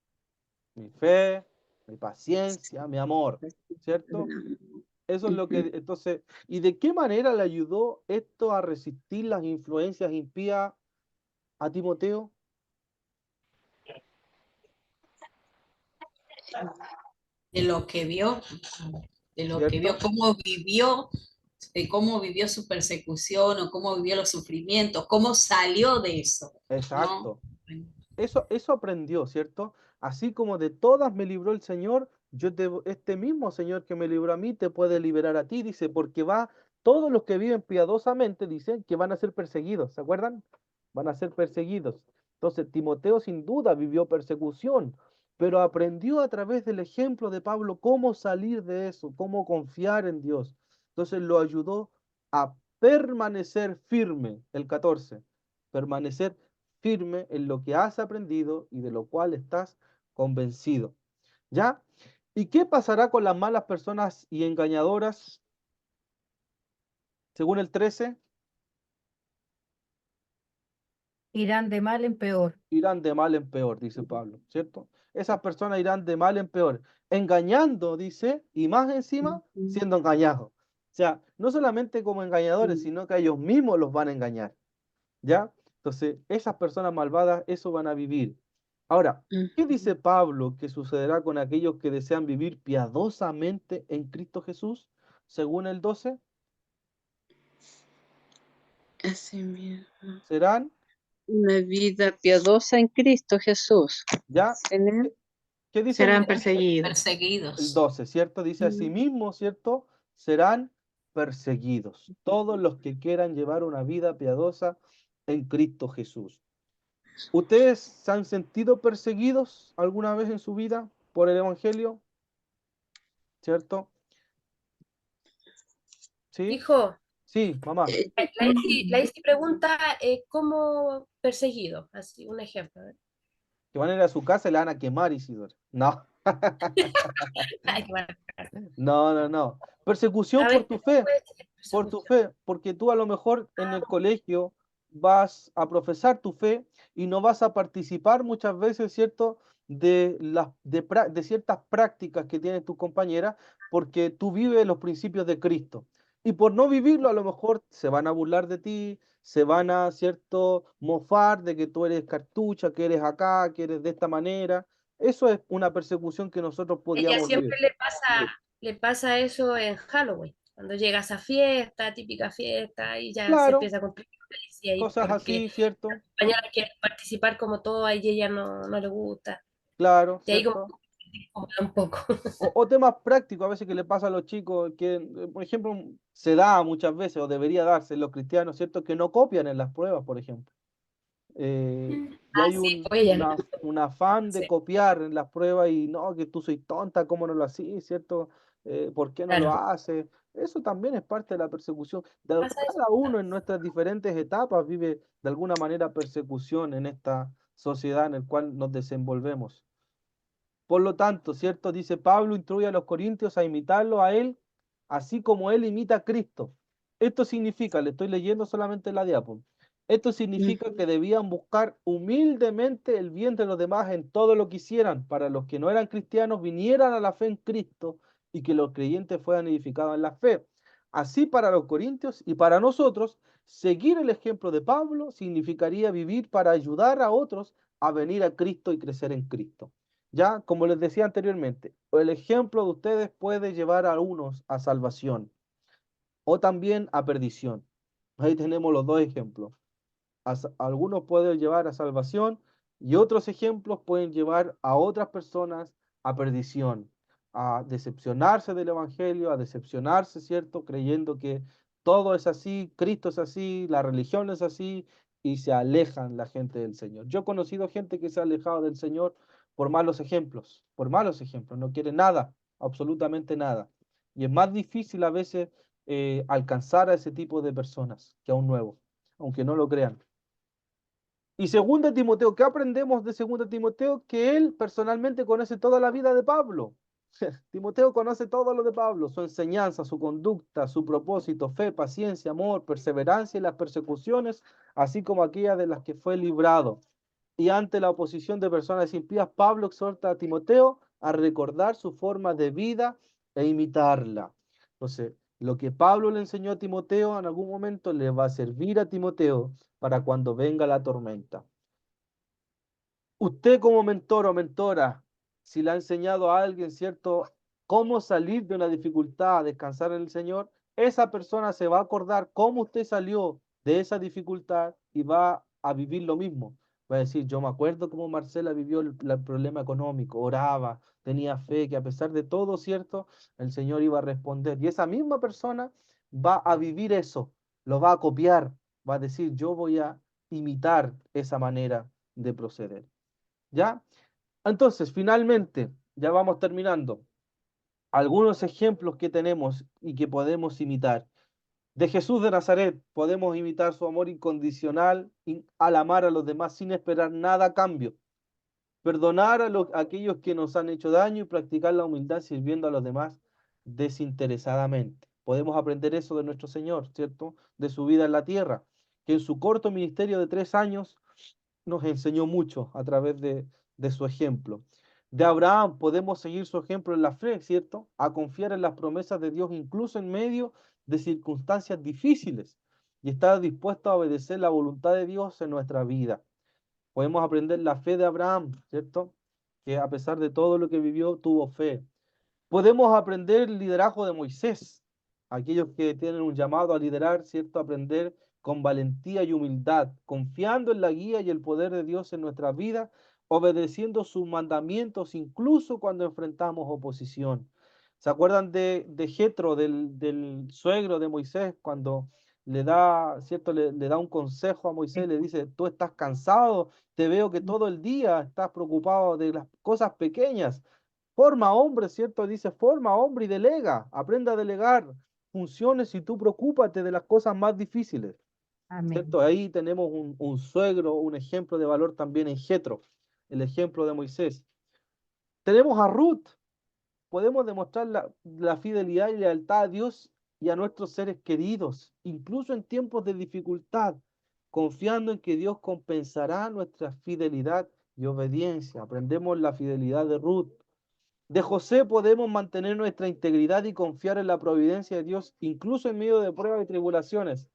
mi fe, mi paciencia, mi amor, ¿cierto? Eso es lo que, entonces, ¿y de qué manera le ayudó esto a resistir las influencias impías a Timoteo? De lo que vio, de lo que vio, ¿Cierto? cómo vivió su persecución o cómo vivió los sufrimientos, cómo salió de eso, ¿no? Exacto. Eso aprendió, ¿cierto? Así como de todas me libró el Señor, este mismo Señor que me libró a mí te puede liberar a ti, dice, porque todos los que viven piadosamente, dicen que van a ser perseguidos, ¿se acuerdan? Van a ser perseguidos. Entonces, Timoteo sin duda vivió persecución, pero aprendió a través del ejemplo de Pablo cómo salir de eso, cómo confiar en Dios. Entonces, lo ayudó a permanecer firme, el 14, permanecer firme en lo que has aprendido y de lo cual estás convencido. ¿Ya? ¿Y qué pasará con las malas personas y engañadoras? Según el 13, irán de mal en peor. irán de mal en peor, dice Pablo, ¿cierto? Esas personas irán de mal en peor, engañando, dice, y más encima, siendo engañados. O sea, no solamente como engañadores, sino que ellos mismos los van a engañar. ¿Ya? Entonces, esas personas malvadas, eso van a vivir. Ahora, ¿qué dice Pablo que sucederá con aquellos que desean vivir piadosamente en Cristo Jesús? Según el 12, Así mismo. serán, Una vida piadosa en Cristo Jesús. ¿ya? Tener ¿Qué dice Serán el perseguidos. Perseguidos. 12, ¿cierto? Dice asimismo, ¿cierto? Serán perseguidos todos los que quieran llevar una vida piadosa en Cristo Jesús. ¿Ustedes se han sentido perseguidos alguna vez en su vida por el Evangelio? ¿Cierto? ¿Sí? Hijo, Sí, mamá. la Isi pregunta cómo perseguido, así un ejemplo. Que van a ir a su casa y la van a quemar, Isidoro. No, Ay, qué bueno. no. Persecución A por ver, tu fe, puede ser por tu persecución. fe, porque tú a lo mejor en el colegio vas a profesar tu fe y no vas a participar muchas veces, ¿cierto? De ciertas prácticas que tienen tus compañeras, porque tú vives los principios de Cristo. Y por no vivirlo, a lo mejor se van a burlar de ti, se van a, ¿cierto?, mofar de que tú eres cartucha, que eres acá, que eres de esta manera. Eso es una persecución que nosotros Ella podíamos siempre vivir. le pasa eso en Halloween, cuando llega a esa fiesta, típica fiesta, y ya se Claro, empieza a complicar la policía ahí cosas porque así, ¿cierto? mañana quiere participar como todo, y ella no le gusta. Claro, Y ahí como ¿cierto? un poco. O temas prácticos a veces que le pasa a los chicos, que, por ejemplo, se da muchas veces, o debería darse en los cristianos, ¿cierto? Que no copian en las pruebas, por ejemplo. Y Ah, hay sí, pues ella no. un afán de Sí, copiar en las pruebas y no, que tú soy tonta, ¿cómo no lo haces, ¿cierto? ¿Por qué no lo claro. haces? Eso también es parte de la persecución. Pasa eso. Cada uno en nuestras diferentes etapas vive de alguna manera persecución en esta sociedad en la cual nos desenvolvemos. Por lo tanto, ¿cierto? Dice Pablo, instruye a los corintios a imitarlo a él, así como él imita a Cristo. Esto significa, le estoy leyendo solamente la diapo, Esto significa que debían buscar humildemente el bien de los demás en todo lo que hicieran, para los que no eran cristianos vinieran a la fe en Cristo y que los creyentes fueran edificados en la fe. Así para los corintios y para nosotros, seguir el ejemplo de Pablo significaría vivir para ayudar a otros a venir a Cristo y crecer en Cristo. Ya, como les decía anteriormente, el ejemplo de ustedes puede llevar a unos a salvación o también a perdición. Ahí tenemos los dos ejemplos. Algunos pueden llevar a salvación y otros ejemplos pueden llevar a otras personas a perdición, a decepcionarse del Evangelio, a decepcionarse, ¿cierto? Creyendo que todo es así, Cristo es así, la religión es así, y se alejan la gente del Señor. Yo he conocido gente que se ha alejado del Señor por malos ejemplos, no quiere nada, absolutamente nada. Y es más difícil a veces alcanzar a ese tipo de personas que a un nuevo, aunque no lo crean. Y segunda Timoteo, ¿qué aprendemos de segunda Timoteo? Que él personalmente conoce toda la vida de Pablo. Timoteo conoce todo lo de Pablo, su enseñanza, su conducta, su propósito, fe, paciencia, amor, perseverancia y las persecuciones, así como aquellas de las que fue librado. Y ante la oposición de personas impías, Pablo exhorta a Timoteo a recordar su forma de vida e imitarla. Entonces, lo que Pablo le enseñó a Timoteo en algún momento le va a servir a Timoteo para cuando venga la tormenta. Usted como mentor o mentora, si le ha enseñado a alguien, ¿cierto?, cómo salir de una dificultad, descansar en el Señor, esa persona se va a acordar cómo usted salió de esa dificultad y va a vivir lo mismo. Va a decir, yo me acuerdo cómo Marcela vivió el problema económico, oraba, tenía fe, que a pesar de todo, ¿cierto?, el Señor iba a responder. Y esa misma persona va a vivir eso, lo va a copiar, va a decir, yo voy a imitar esa manera de proceder. ¿Ya? Entonces, finalmente, ya vamos terminando. Algunos ejemplos que tenemos y que podemos imitar. De Jesús de Nazaret podemos imitar su amor incondicional al amar a los demás sin esperar nada a cambio. Perdonar a aquellos que nos han hecho daño y practicar la humildad sirviendo a los demás desinteresadamente. Podemos aprender eso de nuestro Señor, ¿cierto? De su vida en la tierra, que en su corto ministerio de 3 años nos enseñó mucho a través de su ejemplo. De Abraham podemos seguir su ejemplo en la fe, ¿cierto? A confiar en las promesas de Dios incluso en medio de circunstancias difíciles y estar dispuesto a obedecer la voluntad de Dios en nuestra vida. Podemos aprender la fe de Abraham, ¿cierto? Que a pesar de todo lo que vivió, tuvo fe. Podemos aprender el liderazgo de Moisés. Aquellos que tienen un llamado a liderar, ¿cierto? Aprender con valentía y humildad, confiando en la guía y el poder de Dios en nuestra vida, obedeciendo sus mandamientos, incluso cuando enfrentamos oposición. ¿Se acuerdan de Jetro, del suegro de Moisés, cuando le da, ¿cierto? Le da un consejo a Moisés, le dice, tú estás cansado, te veo que todo el día estás preocupado de las cosas pequeñas. Forma hombre, ¿cierto? Dice, forma hombre y delega, aprenda a delegar funciones y tú preocúpate de las cosas más difíciles, Amén. ¿cierto? Ahí tenemos un suegro, un ejemplo de valor también en Jetro, el ejemplo de Moisés. Tenemos a Ruth, podemos demostrar la fidelidad y lealtad a Dios y a nuestros seres queridos, incluso en tiempos de dificultad, confiando en que Dios compensará nuestra fidelidad y obediencia. Aprendemos la fidelidad de Ruth. De José podemos mantener nuestra integridad y confiar en la providencia de Dios, incluso en medio de pruebas y tribulaciones,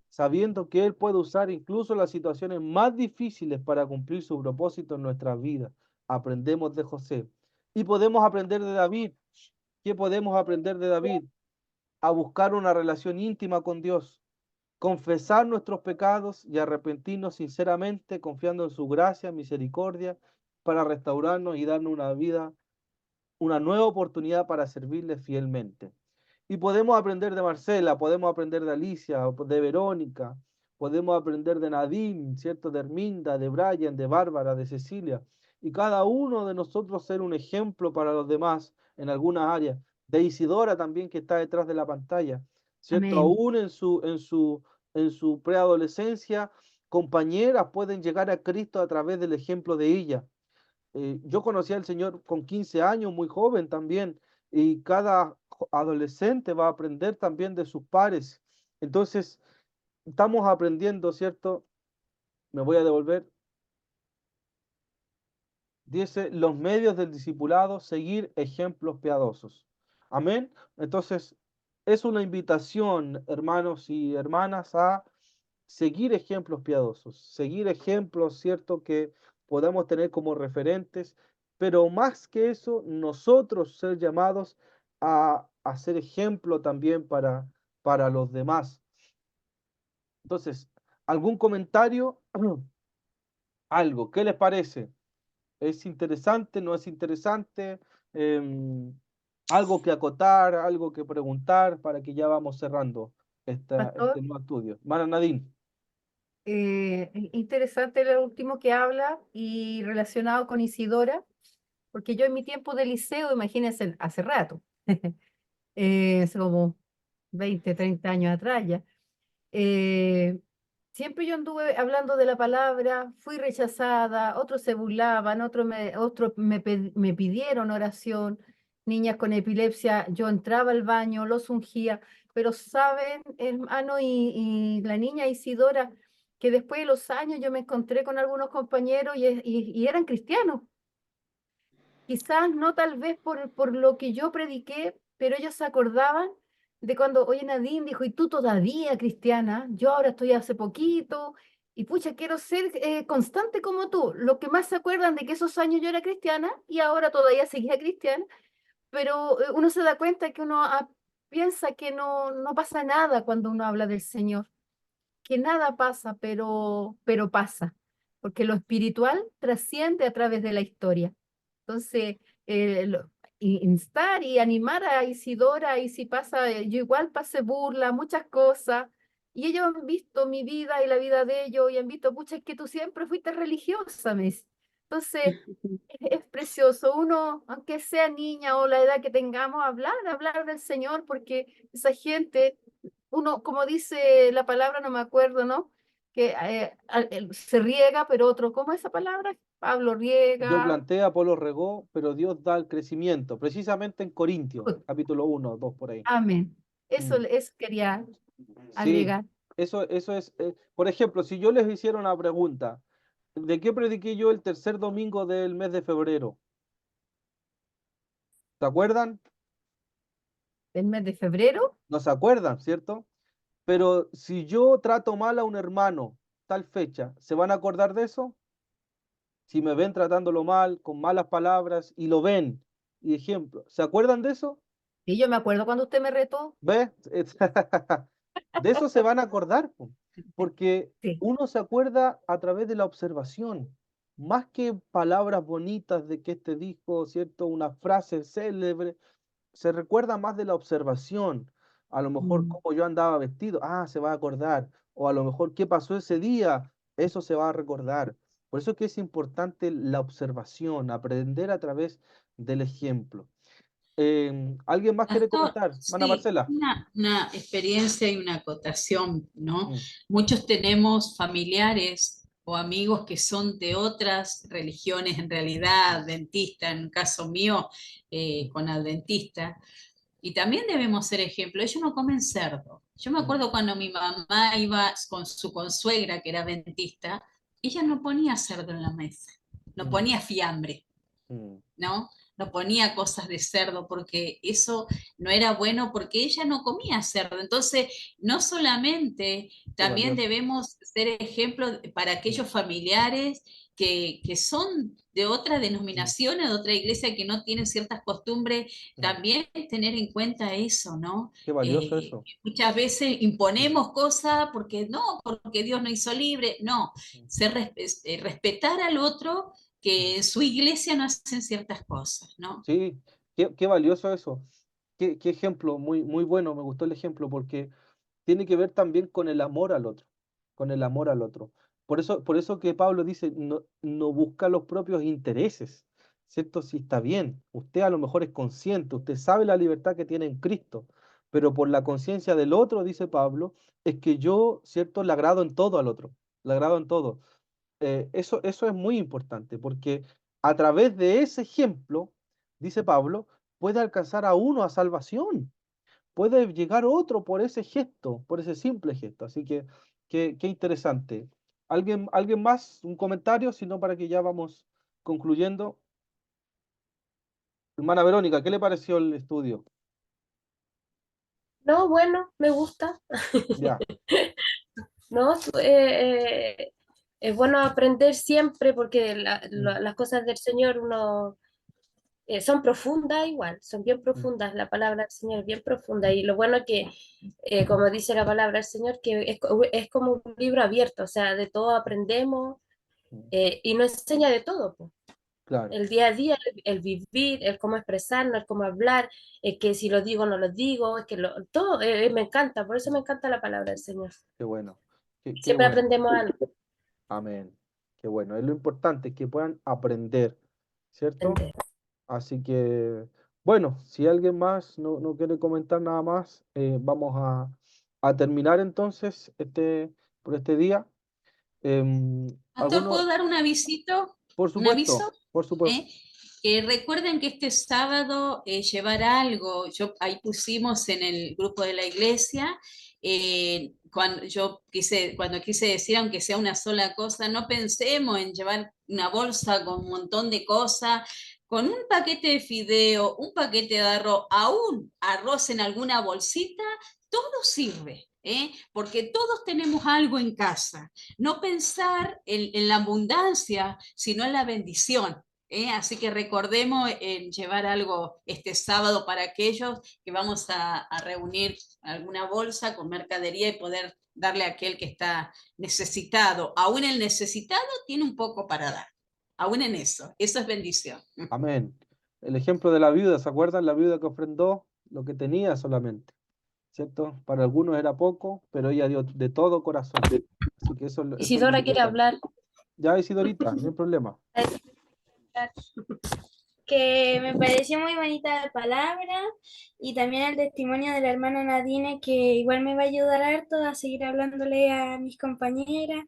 sabiendo que Él puede usar incluso las situaciones más difíciles para cumplir su propósito en nuestra vida. Aprendemos de José. Y podemos aprender de David. ¿Qué podemos aprender de David? A buscar una relación íntima con Dios, confesar nuestros pecados y arrepentirnos sinceramente, confiando en su gracia, misericordia, para restaurarnos y darnos una nueva oportunidad para servirle fielmente. Y podemos aprender de Marcela, podemos aprender de Alicia, de Verónica, podemos aprender de Nadine, ¿cierto? De Herminda, de Brian, de Bárbara, de Cecilia. Y cada uno de nosotros ser un ejemplo para los demás en alguna área. De Isidora también, que está detrás de la pantalla, ¿cierto? Amén. Aún en su preadolescencia, compañeras pueden llegar a Cristo a través del ejemplo de ella. Yo conocí al Señor con 15 años, muy joven también, y cada adolescente va a aprender también de sus pares. Entonces, estamos aprendiendo, ¿cierto? Me voy a devolver. Dice, los medios del discipulado, seguir ejemplos piadosos. Amén. Entonces, es una invitación, hermanos y hermanas, a seguir ejemplos piadosos, seguir ejemplos, ¿cierto? Que podamos tener como referentes, pero más que eso, nosotros ser llamados a ser ejemplo también para los demás. Entonces, ¿algún comentario? Algo, ¿qué les parece? ¿Es interesante? ¿No es interesante? Algo que acotar, algo que preguntar para que ya vamos cerrando este Pastor, nuevo estudio. Mana Nadine. interesante lo último que habla y relacionado con Isidora, porque yo en mi tiempo de liceo, imagínense, hace rato, hace como 20, 30 años atrás ya, eh, siempre yo anduve hablando de la palabra, fui rechazada, otros se burlaban, me pidieron oración, niñas con epilepsia, yo entraba al baño, los ungía, pero saben, hermano, y la niña Isidora, que después de los años yo me encontré con algunos compañeros y eran cristianos. Quizás no tal vez por lo que yo prediqué, pero ellos se acordaban de cuando, oye, Nadine dijo, y tú todavía cristiana, yo ahora estoy hace poquito, y pucha, quiero ser constante como tú. Lo que más se acuerdan de que esos años yo era cristiana y ahora todavía seguía cristiana, pero uno se da cuenta que uno piensa que no pasa nada cuando uno habla del Señor, que nada pasa, pero pasa, porque lo espiritual trasciende a través de la historia. Entonces, instar y animar a Isidora, y si pasa, yo igual pasé burla, muchas cosas, y ellos han visto mi vida y la vida de ellos, y han visto, pucha, es que tú siempre fuiste religiosa, me dice. Entonces, es precioso, uno, aunque sea niña o la edad que tengamos, hablar del Señor, porque esa gente, uno, como dice la palabra, no me acuerdo, ¿no? Que se riega, pero otro, ¿cómo es esa palabra? Pablo Dios riega. plantea, Apolo regó, pero Dios da el crecimiento, precisamente en Corintios, capítulo 1, 2 por ahí. Amén. Mm. Eso quería Sí, agregar. eso es, por ejemplo, si yo les hiciera una pregunta, ¿de qué prediqué yo el tercer domingo del mes de febrero? ¿Se acuerdan? El mes de febrero, No se acuerdan, ¿cierto? Pero si yo trato mal a un hermano tal fecha, ¿se van a acordar de eso? Si me ven tratándolo mal, con malas palabras, y lo ven, y ejemplo, ¿se acuerdan de eso? y yo me acuerdo cuando usted me retó. ¿Ve? De eso se van a acordar, po, porque Sí. uno se acuerda a través de la observación, más que palabras bonitas de que este dijo, ¿cierto? Una frase célebre, se recuerda más de la observación. A lo mejor Mm. cómo yo andaba vestido, se va a acordar. O a lo mejor qué pasó ese día, eso se va a recordar. Por eso es que es importante la observación, aprender a través del ejemplo. ¿Alguien más quiere Pastor, comentar? Mana sí, Marcela. una experiencia y una acotación, ¿no? Mm, Muchos tenemos familiares o amigos que son de otras religiones, en realidad, adventista, en el caso mío, mm, con adventista, y también debemos ser ejemplo. Ellos no comen cerdo. Yo me mm, acuerdo cuando mi mamá iba con su consuegra, que era adventista, ella no ponía cerdo en la mesa, no mm, ponía fiambre. mm. ¿No? No ponía cosas de cerdo porque eso no era bueno porque ella no comía cerdo. Entonces, no solamente Qué también valioso. debemos ser ejemplos para Mm, aquellos familiares que son de otra mm, denominación, de otra iglesia, que no tienen ciertas costumbres, mm. también tener en cuenta eso, ¿no? Qué valioso eso. Muchas veces Mm, imponemos cosas porque no, porque Dios no hizo libre, no, mm, respetar al otro mm. que en su iglesia no hacen ciertas cosas, ¿no? Sí, qué valioso eso. Qué ejemplo, muy, muy bueno, me gustó el ejemplo porque tiene que ver también con el amor al otro, con el amor al otro. Por eso que Pablo dice, no busca los propios intereses, ¿cierto? Si está bien, usted a lo mejor es consciente, usted sabe la libertad que tiene en Cristo, pero por la conciencia del otro, dice Pablo, es que yo, ¿cierto? Le agrado en todo al otro, le agrado en todo. Eso es muy importante, porque a través de ese ejemplo, dice Pablo, puede alcanzar a uno a salvación, puede llegar otro por ese gesto, por ese simple gesto. Así que qué interesante. ¿Alguien más? ¿Un comentario? Si no, para que ya vamos concluyendo. Hermana Verónica, ¿qué le pareció el estudio? No, bueno, me gusta. Ya, No, es bueno aprender siempre porque las cosas del Señor uno son profundas igual, son bien profundas, la palabra del Señor es bien profunda y lo bueno es que, como dice la palabra del Señor, que es como un libro abierto, o sea, de todo aprendemos y nos enseña de todo, pues. claro, El día a día, el vivir, el cómo expresarnos, el cómo hablar, que si lo digo o no lo digo, es que todo me encanta, por eso me encanta la palabra del Señor. qué bueno. Qué Siempre bueno. aprendemos algo. Amén. Qué bueno. Es lo importante, que puedan aprender, ¿cierto? Así que, bueno, si alguien más no quiere comentar nada más, vamos a terminar entonces por este día. Pastor, ¿puedo ¿Alguno? dar un avisito? Por ¿Un aviso? supuesto, por supuesto. Recuerden que este sábado llevar algo, ahí pusimos en el grupo de la iglesia, cuando quise decir, aunque sea una sola cosa, no pensemos en llevar una bolsa con un montón de cosas, con un paquete de fideo, un paquete de arroz, aún arroz en alguna bolsita, todo sirve. Porque todos tenemos algo en casa. No pensar en la abundancia, sino en la bendición. Así que recordemos en llevar algo este sábado para aquellos que vamos a reunir alguna bolsa con mercadería y poder darle a aquel que está necesitado. Aún el necesitado tiene un poco para dar. Aún en eso es bendición. Amén. El ejemplo de la viuda, ¿se acuerdan? La viuda que ofrendó lo que tenía solamente, ¿cierto? Para algunos era poco, pero ella dio de todo corazón. Así que eso es lo Isidora quiere importante. hablar. Ya, Isidorita, no hay problema. Que me pareció muy bonita la palabra y también el testimonio de la hermana Nadine, que igual me va a ayudar harto a seguir hablándole a mis compañeras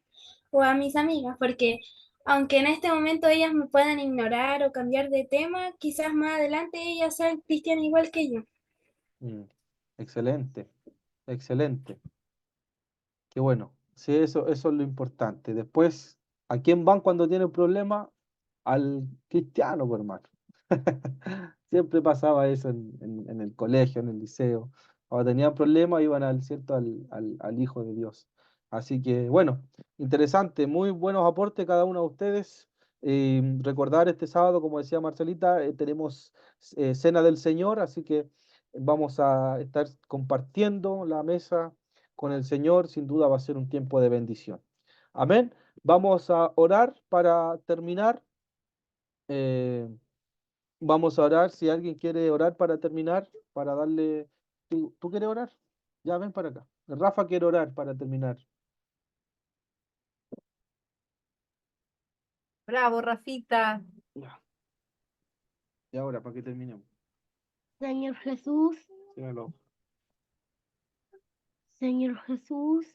o a mis amigas, porque aunque en este momento ellas me puedan ignorar o cambiar de tema, quizás más adelante ellas sean cristianas igual que yo. Excelente, excelente. Qué bueno. Sí, eso es lo importante. Después, ¿a quién van cuando tienen problemas? Al cristiano, por hermano. Siempre pasaba eso en el colegio, en el liceo. Cuando tenían problemas iban ¿cierto? Al Hijo de Dios. Así que, bueno, interesante, muy buenos aportes cada uno de ustedes. Recordar este sábado, como decía Marcelita, tenemos Cena del Señor, así que vamos a estar compartiendo la mesa con el Señor. Sin duda va a ser un tiempo de bendición. Amén. Vamos a orar para terminar. Vamos a orar. Si alguien quiere orar para terminar, para darle... ¿Tú quieres orar? Ya ven para acá. Rafa quiere orar para terminar. Bravo, Rafita. Ya. Y ahora, para que terminemos. Señor Jesús, Ciérralo. Señor Jesús,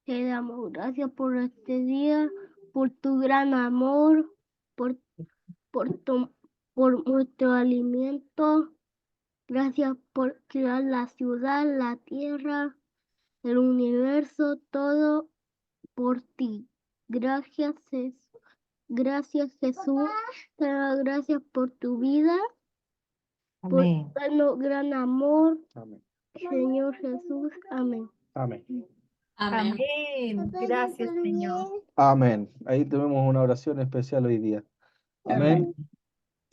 te damos gracias por este día, por tu gran amor, por nuestro alimento. Gracias por crear la ciudad, la tierra, el universo, todo por ti. Gracias, gracias Jesús. Te doy gracias por tu vida, Amén. por darnos gran amor. Amén. Señor Jesús, amén. Amén. Amén. Amén. Gracias, Señor. Amén. Ahí tenemos una oración especial hoy día. Amén.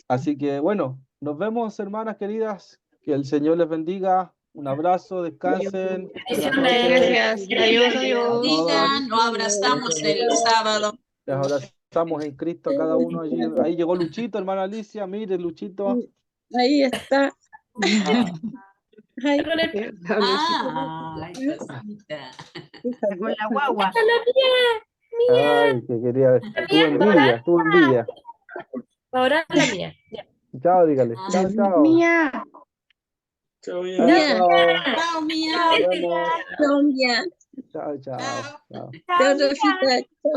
Así que bueno, nos vemos, hermanas queridas. Que el Señor les bendiga. Un abrazo, descansen. Buenas noches. Gracias. Adiós, adiós. Digan, nos abrazamos el sábado. Les abrazamos en Cristo a cada uno allí. Ahí llegó Luchito, hermana Alicia. Mire, Luchito. Ahí está. Ay, Ay, cosita. Con la guagua. Ay, que quería. Tuvo envidia. Ahora la mía. Ya. Chao, dígale. Chao, chao. Mía. Chao, Mía. chao. Chao, mía. Nos vemos. Colombia. Chao, chao. Chao. Chao, Rafita.